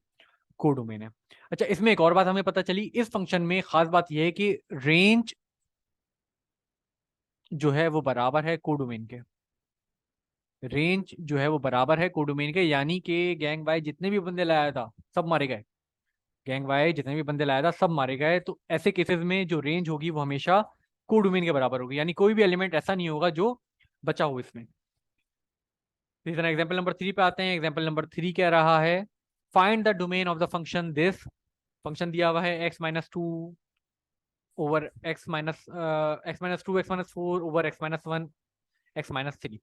कोडोमेन है। अच्छा, इसमें एक और बात हमें पता चली इस फंक्शन में, खास बात यह है कि रेंज जो है वो बराबर है कोडोमेन के। रेंज जो है वो बराबर है कोडोमेन के, यानी कि गैंग वाई जितने भी बंदे लाया था सब मारे गए। गैंग वाई जितने भी बंदे लाया था सब मारे गए। तो ऐसे केसेस में जो रेंज होगी वो हमेशा कोडोमेन के बराबर होगी, यानी कोई भी एलिमेंट ऐसा नहीं होगा जो बचा हो इसमें। इसी तरह एग्जाम्पल नंबर 3 पे आते हैं। एग्जाम्पल नंबर 3 कह रहा है find the domain of the function this. Function दिया हुआ है x-2 over x-2 x-4 over x-1 x-3।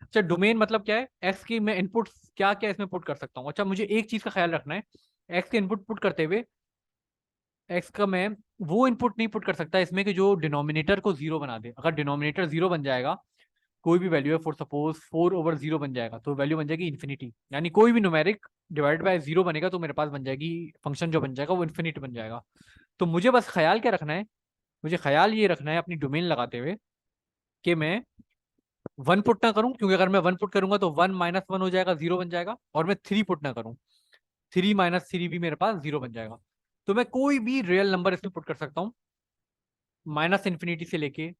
अच्छा, डोमेन मतलब क्या है? एक्स की मैं इनपुट क्या क्या इसमें पुट कर सकता हूँ। अच्छा, मुझे एक चीज का ख्याल रखना है, एक्स के इनपुट पुट करते हुए एक्स का मैं वो इनपुट नहीं पुट कर सकता इसमें कि जो डिनोमिनेटर को जीरो बना दे। अगर डिनोमिनेटर जीरो बन जाएगा, कोई भी वैल्यू है, फॉर सपोज 4/0 बन जाएगा, तो वैल्यू बन जाएगी इन्फिनिटी। यानी कोई भी न्यूमेरिक डिवाइड बाय जीरो बनेगा तो मेरे पास बन जाएगी फंक्शन, जो बन जाएगा वो इन्फिनिटी बन जाएगा। तो मुझे बस ख्याल क्या रखना है, मुझे ख्याल ये रखना है अपनी डोमेन लगाते हुए कि मैं वन पुट ना करूं, क्योंकि अगर मैं वन पुट करूंगा तो 1 - 1 हो जाएगा, जीरो बन जाएगा। और मैं थ्री पुट ना करूं, 3 - 3 भी मेरे पास जीरो बन जाएगा। तो मैं कोई भी रियल नंबर इसमें पुट कर सकता हूँ, -इन्फिनिटी से लेके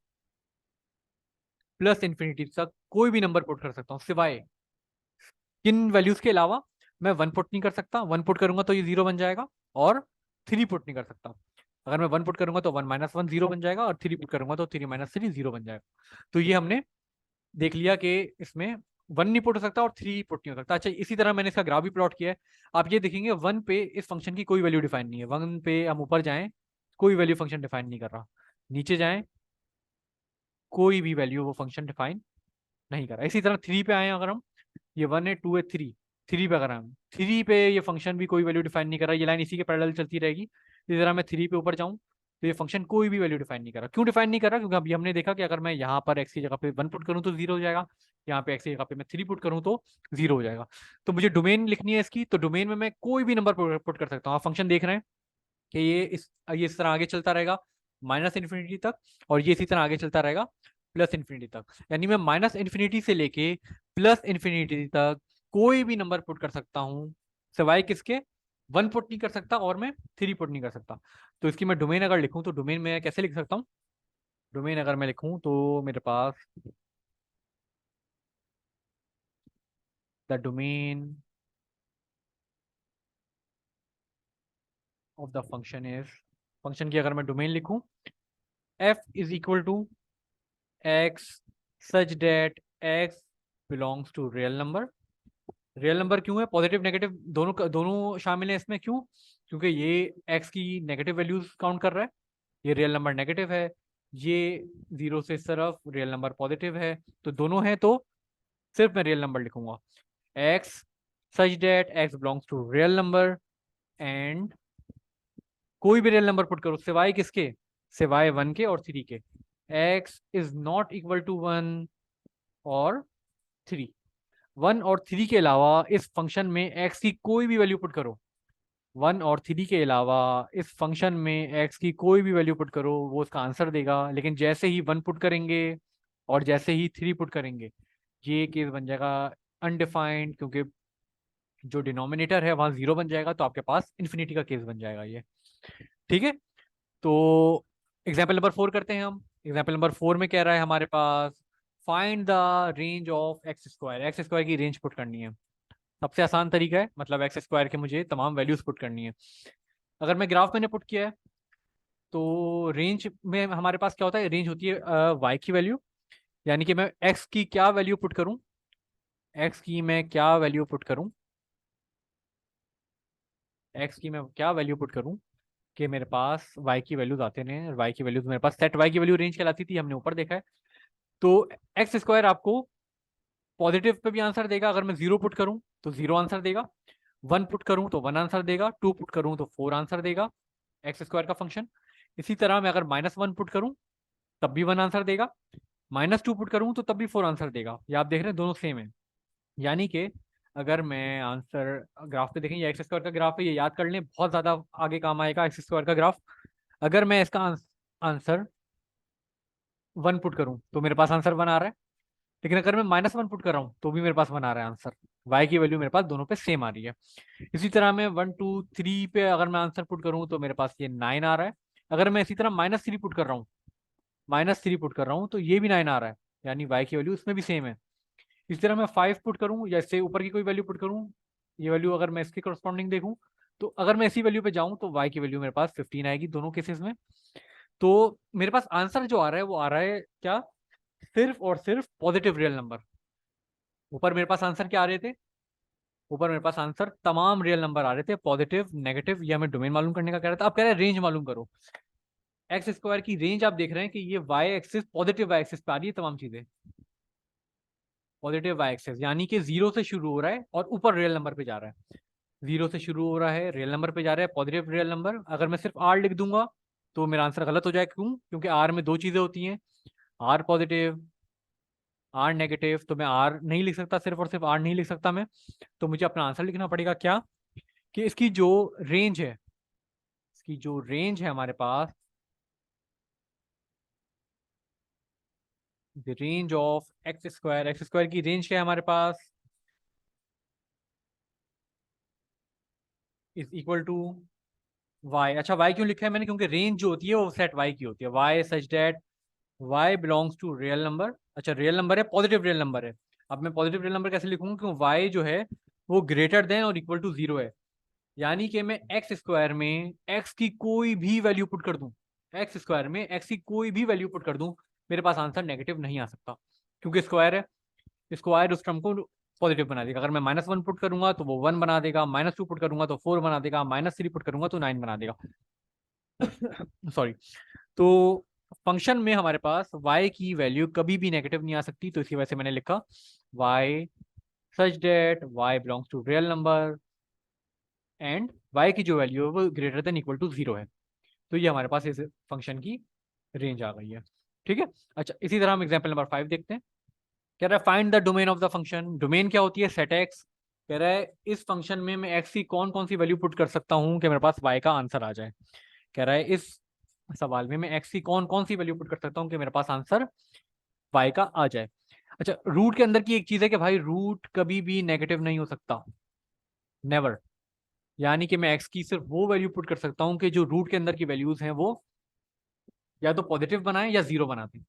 +इन्फिनिटी तक कोई भी नंबर पुट कर सकता हूँ, सिवाय किन वैल्यूज के अलावा? मैं वन पुट नहीं कर सकता, वन पुट करूंगा तो ये जीरो बन जाएगा, और थ्री पुट नहीं कर सकता। अगर मैं वन पुट करूंगा तो 1 - 1 जीरो बन जाएगा, और थ्री पुट करूंगा तो 3 - 3 जीरो बन जाएगा। तो ये हमने देख लिया कि इसमें वन नहीं पुट हो सकता और थ्री पुट नहीं हो सकता। अच्छा, इसी तरह मैंने इसका ग्राफ भी प्लॉट किया है। आप ये देखेंगे वन पे इस फंक्शन की कोई वैल्यू डिफाइन नहीं है। वन पे हम ऊपर जाएं, कोई वैल्यू फंक्शन डिफाइन नहीं कर रहा। नीचे जाएं, कोई भी वैल्यू वो फंक्शन डिफाइन नहीं कर रहा। इसी तरह थ्री पे आए अगर हम, ये वन है, टू है, थ्री, थ्री पे अगर हम, थ्री पे ये फंक्शन भी कोई वैल्यू डिफाइन नहीं कर रहा। ये लाइन इसी के पैरेलल चलती रहेगी। इसी तरह मैं थ्री पे ऊपर जाऊं तो ये फंक्शन कोई भी वैल्यू डिफाइन नहीं कर रहा। क्यों डिफाइन नहीं कर रहा? क्योंकि अभी हमने देखा कि अगर मैं यहाँ पर एक्स की जगह पे वन पुट करूँ तो जीरो हो जाएगा, यहाँ पे एक्स की जगह पे मैं थ्री पुट करूँ तो जीरो हो जाएगा। तो मुझे डोमेन लिखनी है इसकी, तो डोमेन में मैं कोई भी नंबर पुट कर सकता हूँ। आप फंक्शन देख रहे हैं कि ये इस तरह आगे चलता रहेगा -इन्फिनिटी तक, और ये इसी तरह आगे चलता रहेगा +इन्फिनिटी तक। यानी मैं -इन्फिनिटी से लेके +इन्फिनिटी तक कोई भी नंबर पुट कर सकता हूँ, सिवाय किसके? वन पुट नहीं कर सकता और मैं थ्री पुट नहीं कर सकता। तो इसकी मैं डोमेन अगर लिखूं तो डोमेन में कैसे लिख सकता हूँ? डोमेन अगर मैं लिखूं तो मेरे पास the domain of the function is, function की अगर मैं डोमेन लिखूं, f = x such that x belongs to real number. Real number क्यों है? पॉजिटिव नेगेटिव दोनों दोनों शामिल हैं इसमें। क्यों? क्योंकि ये x की नेगेटिव वैल्यूज काउंट कर रहा है, ये रियल नंबर नेगेटिव है, ये जीरो से इस तरफ रियल नंबर पॉजिटिव है, तो दोनों हैं, तो सिर्फ मैं रियल नंबर लिखूंगा। x such that x belongs to real number, and कोई भी रियल नंबर पुट करो सिवाय किसके? सिवाय वन के और थ्री के। x is not equal to one और थ्री। वन और थ्री के अलावा इस फंक्शन में एक्स की कोई भी वैल्यू पुट करो, वन और थ्री के अलावा इस फंक्शन में एक्स की कोई भी वैल्यू पुट करो, वो उसका आंसर देगा। लेकिन जैसे ही वन पुट करेंगे और जैसे ही थ्री पुट करेंगे, ये केस बन जाएगा अनडिफाइंड, क्योंकि जो डिनोमिनेटर है वहां जीरो बन जाएगा, तो आपके पास इन्फिनिटी का केस बन जाएगा ये। ठीक है, तो एग्जाम्पल नंबर 4 करते हैं हम। एग्जाम्पल नंबर 4 में कह रहा है हमारे पास find the range of x²। x² की रेंज पुट करनी है। सबसे आसान तरीका है, मतलब x² के मुझे तमाम वैल्यूज पुट करनी है। अगर मैं ग्राफ मैंने पुट किया है तो रेंज में हमारे पास क्या होता है? रेंज होती है y की वैल्यू, यानी कि मैं x की क्या वैल्यू पुट करूं, x की मैं क्या वैल्यू पुट करूं, x की मैं क्या वैल्यू पुट करूं कि मेरे पास y की वैल्यूज आते हैं। y की वैल्यूज मेरे पास सेट y की वैल्यू रेंज कहलाती थी, हमने ऊपर देखा है। तो x² आपको पॉजिटिव पे भी आंसर देगा, अगर मैं जीरो पुट करूं तो जीरो आंसर देगा, वन पुट करूं तो वन आंसर देगा, टू पुट करूं तो फोर आंसर देगा, x² का फंक्शन। इसी तरह मैं अगर -1 पुट करूं तब भी वन आंसर देगा, -2 पुट करूं तो तब भी फोर आंसर देगा। ये आप देख रहे हैं दोनों सेम है। यानी कि अगर मैं आंसर ग्राफ पे देखें, ये x² का ग्राफ है, ये याद कर लें, बहुत ज्यादा आगे काम आएगा x² का ग्राफ। अगर मैं इसका आंसर वन पुट करूं तो मेरे पास आंसर वन आ रहा है, लेकिन अगर मैं -1 पुट कर रहा हूँ तो भी मेरे पास वन आ रहा है आंसर। y की वैल्यू मेरे पास दोनों पे सेम आ रही है। इसी तरह मैं 1 2 3 पे अगर मैं आंसर पुट करूँ तो मेरे पास ये 9 आ रहा है। अगर मैं इसी तरह -3 पुट कर रहा हूँ -3 पुट कर रहा हूँ तो ये भी 9 आ रहा है, यानी y की वैल्यू इसमें भी सेम है। इसी तरह मैं 5 पुट करूँ या इससे ऊपर की कोई वैल्यू पुट करूँ, ये वैल्यू अगर मैं इसके करस्पॉन्डिंग देखूँ, तो अगर मैं इसी वैल्यू पे जाऊँ तो y की वैल्यू मेरे पास 15 आएगी दोनों केसेस में। तो मेरे पास आंसर जो आ रहा है वो आ रहा है क्या, सिर्फ और सिर्फ पॉजिटिव रियल नंबर। ऊपर मेरे पास आंसर क्या आ रहे थे, ऊपर मेरे पास आंसर तमाम रियल नंबर आ रहे थे, पॉजिटिव, नेगेटिव, या मैं डोमेन मालूम करने का कह रहा था। अब कह रहा है रेंज मालूम करो। एक्स स्क्वायर की रेंज आप देख रहे हैं कि ये y axis, positive y axis पे आ रही है तमाम चीजें, पॉजिटिव वाई एक्सिस, यानी कि 0 से शुरू हो रहा है और ऊपर रियल नंबर पे जा रहा है। 0 से शुरू हो रहा है, रियल नंबर पे जा रहा है, पॉजिटिव रियल नंबर। अगर मैं सिर्फ आर लिख दूंगा तो मेरा आंसर गलत हो जाएगा। क्यों? क्योंकि आर में दो चीजें होती हैं, आर पॉजिटिव, आर नेगेटिव। तो मैं आर नहीं लिख सकता, सिर्फ और सिर्फ आर नहीं लिख सकता मैं। तो मुझे अपना आंसर लिखना पड़ेगा क्या, कि इसकी जो रेंज है, इसकी जो रेंज है हमारे पास, the range of x square की रेंज क्या है हमारे पास, इज इक्वल टू वाई। अच्छा, वाई क्यों लिखा है मैंने, क्योंकि रेंज जो होती है वो सेट वाई की होती है, y such that y belongs to real number. अच्छा, रियल नंबर है, पॉजिटिव रियल नंबर है। अब मैं पॉजिटिव रियल नंबर कैसे लिखूंगा, क्योंकि वाई जो है वो ग्रेटर देन और इक्वल टू 0 है। यानी कि मैं एक्स स्क्वायर में एक्स की कोई भी वैल्यू पुट कर दूं, एक्स स्क्वायर में एक्स की कोई भी वैल्यू पुट कर दूं, मेरे पास आंसर नेगेटिव नहीं आ सकता, क्योंकि स्क्वायर है। स्क्वायर उस टर्म को पॉजिटिव बना देगा। अगर मैं -1 पुट करूंगा तो वो 1 बना देगा, -2 पुट करूंगा तो 4 बना देगा, -3 पुट करूंगा तो 9 बना देगा। सॉरी। तो फंक्शन में हमारे पास y की वैल्यू कभी भी नेगेटिव नहीं आ सकती, तो इसी वजह से मैंने लिखा y such that y belongs to real number and y की जो वैल्यू है वो ग्रेटर देन इक्वल टू 0 है। तो ये हमारे पास इस फंक्शन की रेंज आ गई है। ठीक है। अच्छा, इसी तरह हम एग्जाम्पल नंबर 5 देखते हैं। कह रहा है find the domain of the function. Domain क्या होती है, सेट एक्स। कह रहा है इस फंक्शन में मैं एक्स की कौन कौन सी वैल्यू पुट कर सकता हूँ कि मेरे पास y का आंसर आ जाए। कह रहा है इस सवाल में मैं एक्स की कौन कौन सी वैल्यू पुट कर सकता हूँ कि मेरे पास आंसर y का आ जाए। अच्छा, रूट के अंदर की एक चीज है कि भाई रूट कभी भी नेगेटिव नहीं हो सकता, नेवर। यानी कि मैं एक्स की सिर्फ वो वैल्यू पुट कर सकता हूँ कि जो रूट के अंदर की वैल्यूज हैं वो या तो पॉजिटिव बनाए या जीरो बना दे,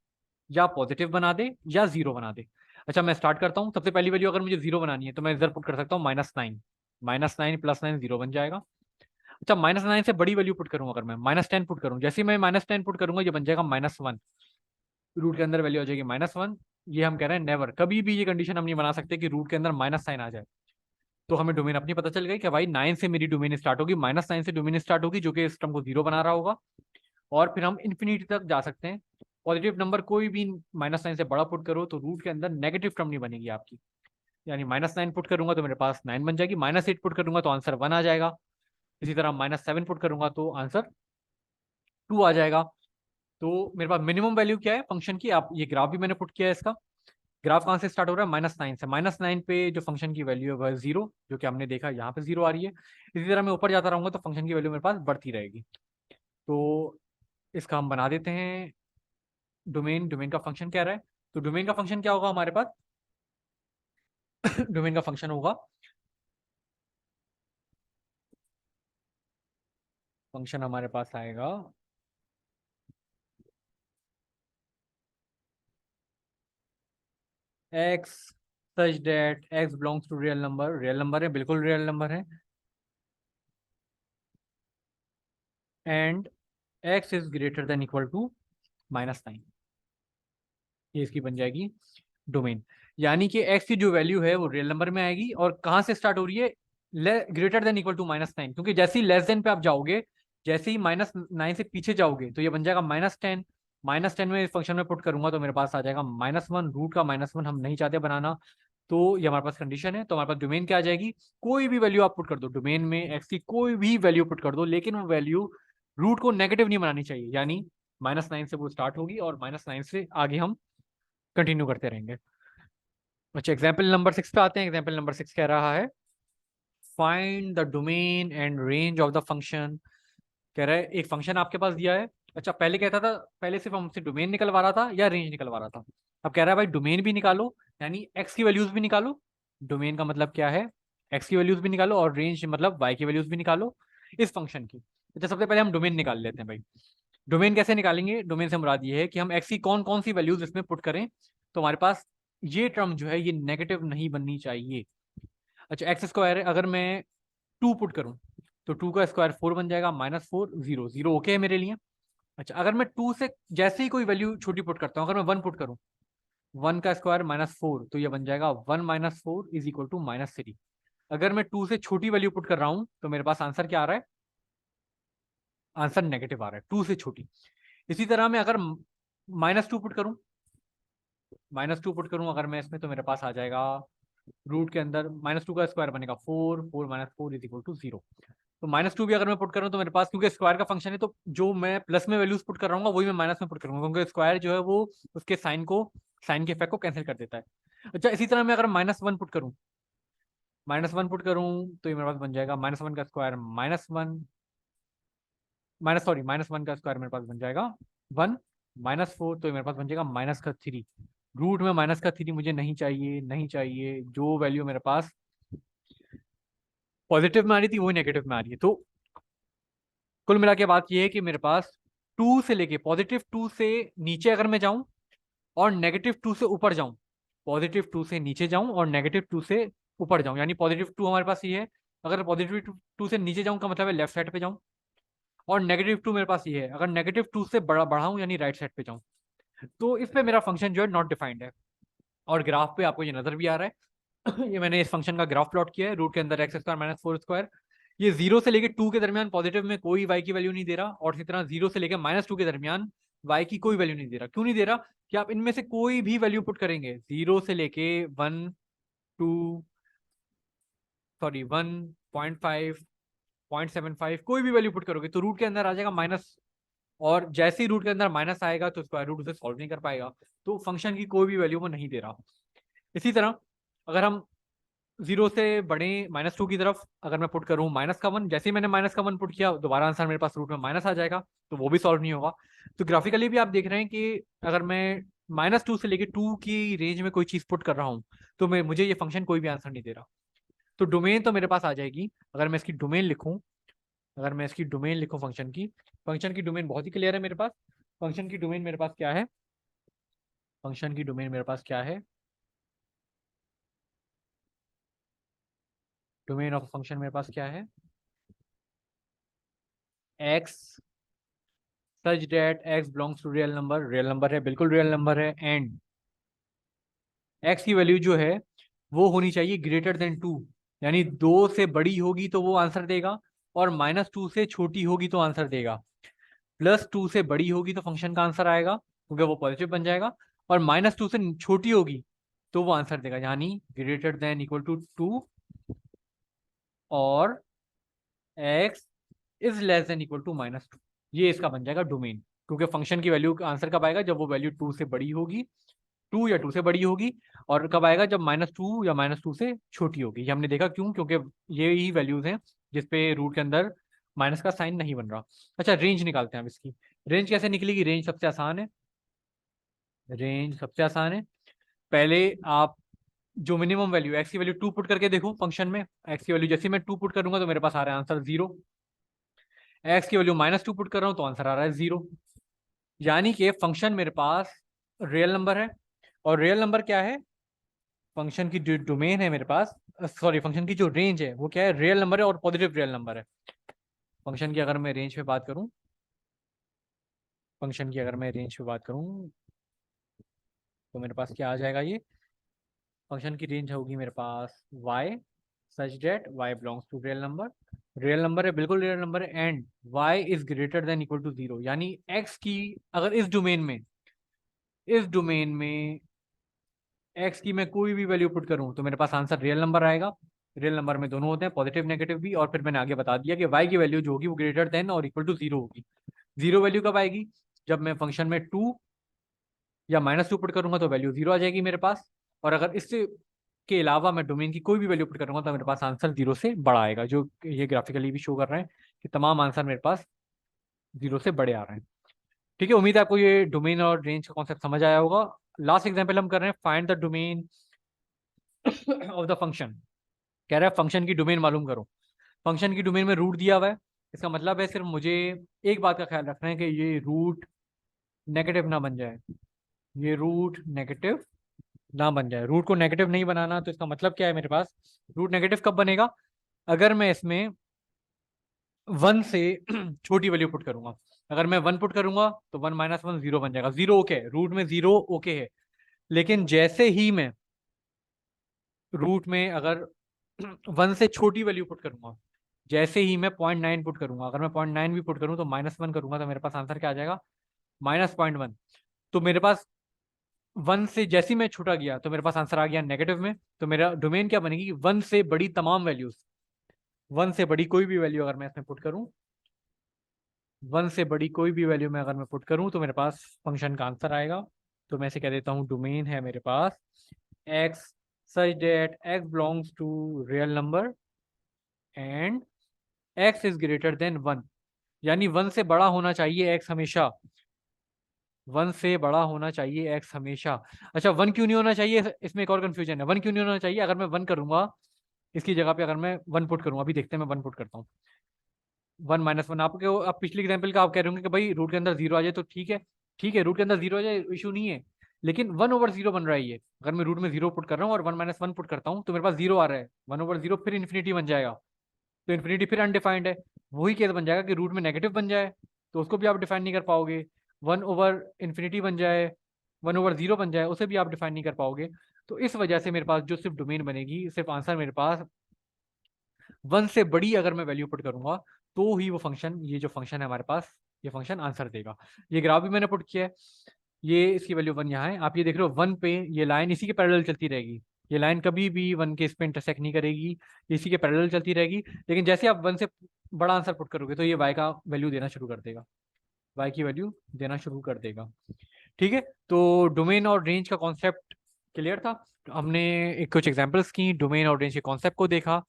या पॉजिटिव बना दे या जीरो बना दे। अच्छा, मैं स्टार्ट करता हूँ। सबसे पहली वैल्यू अगर मुझे जीरो बनानी है तो मैं इधर पुट कर सकता हूँ -9, -9 + 9 जीरो बन जाएगा। अच्छा, -9 से बड़ी वैल्यू पुट करूँ, अगर मैं -10 पुट करूँ, जैसे ही मैं -10 पुट करूंगा ये बन जाएगा -1, रूट के अंदर वैल्यू आ जाएगी -1। ये हम कह रहे हैं नेवर, कभी भी ये कंडीशन हम नहीं बना सकते कि रूट के अंदर माइनस साइन आ जाए। तो हमें डोमेन अपनी पता चल गई कि भाई 9 से मेरी डोमेन स्टार्ट होगी, -9 से डोमेन स्टार्ट होगी जो कि इस टर्म को जीरो बना रहा होगा, और फिर हम इन्फिनिटी तक जा सकते हैं। पॉजिटिव नंबर कोई भी -9 से बड़ा पुट करो तो रूट के अंदर नेगेटिव टर्म नहीं बनेगी आपकी। यानी -9 पुट करूंगा तो मेरे पास 9 बन जाएगी, -8 पुट करूंगा तो आंसर 1 आ जाएगा। इसी तरह -7 पुट करूंगा तो आंसर 2 आ जाएगा। तो मेरे पास मिनिमम वैल्यू क्या है फंक्शन की, आप ये ग्राफ भी मैंने पुट किया है इसका। ग्राफ कहाँ से स्टार्ट हो रहा है, -9 से। -9 पे जो फंक्शन की वैल्यू है वह 0, जो कि हमने देखा यहाँ पे 0 आ रही है। इसी तरह मैं ऊपर जाता रहूंगा तो फंक्शन की वैल्यू मेरे पास बढ़ती रहेगी। तो इसका हम बना देते हैं डोमेन। डोमेन का फंक्शन क्या रहा है, तो डोमेन का फंक्शन क्या होगा हमारे पास, डोमेन का फंक्शन होगा, फंक्शन हमारे पास आएगा x such that x belongs to real number. Real number है, बिल्कुल रियल नंबर है, and x is greater than equal to -9। ये इसकी बन जाएगी डोमेन। यानी कि एक्स की जो वैल्यू है वो रियल नंबर में आएगी, और कहाँ से स्टार्ट हो रही है, ग्रेटर देन इक्वल टू -9, क्योंकि जैसे ही लेस देन पे आप जाओगे, जैसे ही -9 से पीछे जाओगे तो ये बन जाएगा -10। -10 में इस फंक्शन में पुट करूंगा तो मेरे पास आ जाएगा -1। रूट का -1 हम नहीं चाहते बनाना, तो ये हमारे पास कंडीशन है। तो हमारे पास डोमेन क्या आ जाएगी, कोई भी वैल्यू आप पुट कर दो डोमेन में, एक्स की कोई भी वैल्यू पुट कर दो, लेकिन वो वैल्यू रूट को नेगेटिव नहीं बनानी चाहिए। यानी -9 से वो स्टार्ट होगी और -9 से आगे हम कंटिन्यू करते रहेंगे। अच्छा, एग्जाम्पल नंबर 6 पे आते हैं। एग्जाम्पल नंबर 6 कह रहा है find the domain and range of the function. कह रहा है एक फंक्शन आपके पास दिया है। अच्छा, पहले कहता था, पहले सिर्फ हमसे डोमेन निकलवा रहा था या रेंज निकलवा रहा था, अब कह रहा है भाई डोमेन भी निकालो, यानी एक्स की वैल्यूज भी निकालो। डोमेन का मतलब क्या है, एक्स की वैल्यूज भी निकालो, और रेंज मतलब वाई की वैल्यूज भी निकालो इस फंक्शन की। अच्छा, सबसे पहले हम डोमेन निकाल लेते हैं भाई। डोमेन कैसे निकालेंगे? डोमेन से मुराद ये है कि हम एक्स की कौन कौन सी वैल्यूज इसमें पुट करें, तो हमारे पास ये टर्म जो है ये नेगेटिव नहीं बननी चाहिए। अच्छा, एक्स स्क्वायर है, अगर मैं 2 पुट करूं तो 2 का स्क्वायर 4 बन जाएगा, -4 0 0 ओके है मेरे लिए। अच्छा, अगर मैं 2 से जैसे ही कोई वैल्यू छोटी पुट करता हूँ, अगर मैं 1 पुट करूं, 1 का स्क्वायर -4, तो ये बन जाएगा 1 - 4 इज इक्वल टू -3। अगर मैं 2 से छोटी वैल्यू पुट कर रहा हूं तो मेरे पास आंसर क्या आ रहा है? आंसर नेगेटिव आ रहा है, 2 से छोटी। इसी तरह मैं अगर -2 पुट करूं, -2 पुट करूं अगर मैं इसमें, तो मेरे पास आ जाएगा रूट के अंदर -2 का स्क्वायर बनेगा 4, 4 - 4 इज इक्वल टू 0। तो -2 भी अगर मैं पुट कर रहा हूँ तो मेरे पास, क्योंकि स्क्वायर का फंक्शन है, तो जो मैं प्लस में वैल्यूज पुट कर रहा हूँ वही मैं माइनस में पुट करूंगा, क्योंकि स्क्वायर जो है वो उसके साइन के इफेक्ट को कैंसिल कर देता है। अच्छा, इसी तरह मैं अगर -1 पुट करूँ, -1 पुट करूँ तो ये मेरे पास बन जाएगा -1 का स्क्वायर -1 का स्क्वायर मेरे पास बन जाएगा 1, -4 तो ये मेरे पास बन जाएगा -3। रूट में -3 मुझे नहीं चाहिए, नहीं चाहिए। जो वैल्यू मेरे पास पॉजिटिव में आ रही थी वही नेगेटिव में आ रही है। तो कुल मिला के बात ये है कि मेरे पास 2 से लेके +2 से नीचे अगर मैं जाऊं और -2 से ऊपर जाऊं, +2 से नीचे जाऊं और -2 से ऊपर जाऊं, यानी +2 हमारे पास ये है। अगर +2 से नीचे जाऊं का मतलब है लेफ्ट साइड पे जाऊं, और -2 मेरे पास ये है, अगर -2 से बढ़ाऊं यानी राइट साइड पे जाऊं। तो इस पे मेरा फंक्शन जो है नॉट डिफाइंड है। और ग्राफ पे आपको ये नजर भी आ रहा है। ये मैंने इस फंक्शन का ग्राफ प्लॉट किया है, रूट के अंदर x² - 4 स्क्वायर। ये 0 से लेके 2 के दरमियान पॉजिटिव में कोई y की वैल्यू नहीं दे रहा, और इसी तरह 0 से लेके -2 के दरमियान y की कोई वैल्यू नहीं दे रहा। क्यों नहीं दे रहा? कि आप इनमें से कोई भी वैल्यू पुट करेंगे, 0 से लेके 1 2 सॉरी 1.5 0.75 कोई भी वैल्यू पुट करोगे तो रूट के अंदर आ जाएगा माइनस। और जैसे ही रूट के अंदर माइनस आएगा तो स्क्वायर रूट उसे सॉल्व नहीं कर पाएगा। तो फंक्शन की कोई भी वैल्यू वो नहीं दे रहा। इसी तरह अगर हम 0 से बड़े -2 की तरफ अगर मैं पुट करूं -1, जैसे ही मैंने -1 पुट किया दोबारा आंसर मेरे पास रूट में माइनस आ जाएगा, तो वो भी सॉल्व नहीं होगा। तो ग्राफिकली भी आप देख रहे हैं कि अगर मैं -2 से लेके 2 की रेंज में कोई चीज पुट कर रहा हूं तो मुझे ये फंक्शन कोई भी आंसर नहीं दे रहा। तो डोमेन तो मेरे पास आ जाएगी। अगर मैं इसकी डोमेन लिखूं, अगर मैं इसकी डोमेन लिखूं फंक्शन की डोमेन बहुत ही क्लियर है मेरे पास। फंक्शन की डोमेन मेरे पास क्या है? फंक्शन की डोमेन मेरे पास क्या है? डोमेन ऑफ फंक्शन मेरे पास क्या है? X such that x belongs to real number है, बिल्कुल रियल नंबर है। एंड एक्स की वैल्यू जो है वो होनी चाहिए ग्रेटर देन 2, यानी 2 से बड़ी होगी तो वो आंसर देगा, और -2 से छोटी होगी तो आंसर देगा। +2 से बड़ी होगी तो फंक्शन का आंसर आएगा क्योंकि वो पॉजिटिव बन जाएगा, और -2 से छोटी होगी तो वो आंसर देगा, यानी ग्रेटर देन इक्वल टू 2 और x is less than equal to -2। ये इसका बन जाएगा डोमेन, क्योंकि फंक्शन की वैल्यू आंसर कब आएगा? जब वो वैल्यू 2 से बड़ी होगी, 2 या 2 से बड़ी होगी। और कब आएगा? जब -2 या -2 से छोटी होगी। ये हमने देखा क्यों, क्योंकि ये ही वैल्यूज हैं जिसपे रूट के अंदर माइनस का साइन नहीं बन रहा। अच्छा, रेंज निकालते हैं हम इसकी। रेंज कैसे निकलेगी? रेंज सबसे आसान है, रेंज सबसे आसान है। पहले आप जो मिनिमम वैल्यू एक्स की वैल्यू 2 पुट करके देखो फंक्शन में। एक्स की वैल्यू जैसे मैं 2 पुट करूंगा तो मेरे पास आ रहा है आंसर 0। एक्स की वैल्यू -2 पुट कर रहा हूं तो आंसर आ रहा है 0। यानी कि फंक्शन मेरे पास रियल नंबर है। और रियल नंबर क्या है? फंक्शन की जो डोमेन है मेरे पास, सॉरी फंक्शन की जो रेंज है वो क्या है? रियल नंबर है और पॉजिटिव रियल नंबर है। फंक्शन की अगर मैं रेंज पे बात करूं, फंक्शन की अगर मैं रेंज पे बात करूं तो मेरे पास क्या आ जाएगा? ये फंक्शन की रेंज होगी मेरे पास y such that y belongs to real number है, बिल्कुल रियल नंबर है। And y is greater than equal to 0, यानी x की अगर इस डोमेन में x की मैं कोई भी वैल्यू पुट करूं तो मेरे पास आंसर रियल नंबर आएगा। रियल नंबर में दोनों होते हैं, पॉजिटिव नेगेटिव भी। और फिर मैंने आगे बता दिया कि y की वैल्यू जो होगी वो ग्रेटर देन और इक्वल टू 0 होगी। 0 वैल्यू कब आएगी? जब मैं फंक्शन में 2 या -2 पुट करूंगा तो वैल्यू 0 आ जाएगी मेरे पास। और अगर इससे के अलावा मैं डोमेन की कोई भी वैल्यू पुट करूंगा तो मेरे पास आंसर 0 से बड़ा आएगा, जो ये ग्राफिकली भी शो कर रहे हैं कि तमाम आंसर मेरे पास 0 से बड़े आ रहे हैं। ठीक है, उम्मीद है आपको ये डोमेन और रेंज का कॉन्सेप्ट समझ आया होगा। लास्ट एग्जाम्पल हम कर रहे हैं, find the domain of the function. कह रहा है फंक्शन की डोमेन मालूम करो। फंक्शन की डोमेन में रूट दिया हुआ है, इसका मतलब है सिर्फ मुझे एक बात का ख्याल रखना है कि ये रूट नेगेटिव ना बन जाए, ये रूट नेगेटिव ना बन जाए। रूट को नेगेटिव नहीं बनाना, तो इसका मतलब क्या है मेरे पास, रूट नेगेटिव कब बनेगा, अगर मैं इसमें 1 से छोटी वैल्यू पुट करूंगा। अगर मैं 1 पुट करूंगा तो 1 माइनस 1 0 बन जाएगा। 0 ओके है, रूट में 0 ओके है। लेकिन जैसे ही मैं रूट में अगर 1 से छोटी वैल्यू पुट करूंगा, जैसे ही मैं 0.9 पुट करूंगा, अगर मैं 0.9 भी पुट करूं तो -1 करूंगा, तो मेरे पास आंसर क्या आ जाएगा, -0.1। तो मेरे पास 1 से जैसे ही मैं छोटा गया तो मेरे पास आंसर आ गया नेगेटिव में। तो मेरा डोमेन क्या बनेगी, 1 से बड़ी तमाम वैल्यूज, 1 से बड़ी कोई भी वैल्यू अगर मैं इसमें पुट करूं, 1 से बड़ी कोई भी वैल्यू में अगर मैं पुट करूं तो मेरे पास फंक्शन का आंसर आएगा। तो मैं इसे कह देता हूं डोमेन है मेरे पास x such that x belongs to real number and x is greater than 1। यानी 1 से बड़ा होना चाहिए x हमेशा, 1 से बड़ा होना चाहिए x हमेशा। अच्छा 1 क्यों नहीं होना चाहिए, इसमें एक और कंफ्यूजन है। 1 क्यों नहीं होना चाहिए, अगर मैं 1 करूंगा इसकी जगह पे, अगर मैं 1 पुट करूंगा, अभी देखते हैं मैं 1 पुट करता हूँ, 1 माइनस 1, आपके आप पिछले एग्जाम्पल का आप कह रहे होंगे कि भाई रूट के अंदर 0 आ जाए तो ठीक है, ठीक है रूट के अंदर 0 आ जाए इशू नहीं है, लेकिन 1/0 बन रहा है ये। अगर मैं रूट में 0 पुट कर रहा हूँ और 1 माइनस 1 पुट करता हूँ तो मेरे पास 0 आ रहा है, 1/0 फिर इन्फिनिटी बन जाएगा, तो इन्फिनिटी फिर अनडिफाइंड है। वही केस बन जाएगा कि रूट में नेगेटिव बन जाए तो उसको भी आप डिफाइन नहीं कर पाओगे, 1/इन्फिनिटी बन जाए, 1/0 बन जाए, उसे भी आप डिफाइन नहीं कर पाओगे। तो इस वजह से मेरे पास जो सिर्फ डोमेन बनेगी, सिर्फ आंसर मेरे पास 1 से बड़ी अगर मैं वैल्यू पुट करूंगा तो ही वो फंक्शन, ये जो फंक्शन है हमारे पास, ये फंक्शन आंसर देगा। ये ग्राफ भी मैंने पुट किया है, ये इसकी वैल्यू 1 यहाँ है, आप ये देख रहे हो 1 पे ये लाइन इसी के पैरेलल चलती रहेगी, ये लाइन कभी भी 1 के इस पे इंटरसेक्ट नहीं करेगी, इसी के पैरेलल चलती रहेगी। लेकिन जैसे आप 1 से बड़ा आंसर पुट करोगे तो ये y का वैल्यू देना शुरू कर देगा, y की वैल्यू देना शुरू कर देगा। ठीक है, तो डोमेन और रेंज का कॉन्सेप्ट क्लियर था। तो हमने एक कुछ एग्जांपल्स की, डोमेन और रेंज के कॉन्सेप्ट को देखा,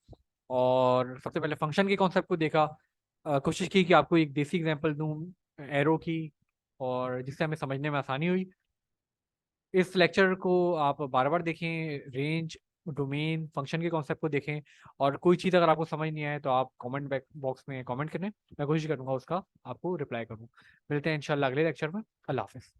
और सबसे पहले फंक्शन के कॉन्सेप्ट को देखा। कोशिश की कि आपको एक देसी एग्जांपल दूं एरो की, और जिससे हमें समझने में आसानी हुई। इस लेक्चर को आप बार बार देखें, रेंज, डोमेन, फंक्शन के कॉन्सेप्ट को देखें, और कोई चीज़ अगर आपको समझ नहीं आए तो आप कमेंट बॉक्स में कमेंट करें, मैं कोशिश करूंगा उसका आपको रिप्लाई करूं। मिलते हैं इंशाल्लाह अगले लेक्चर में। अल्लाह हाफिज़।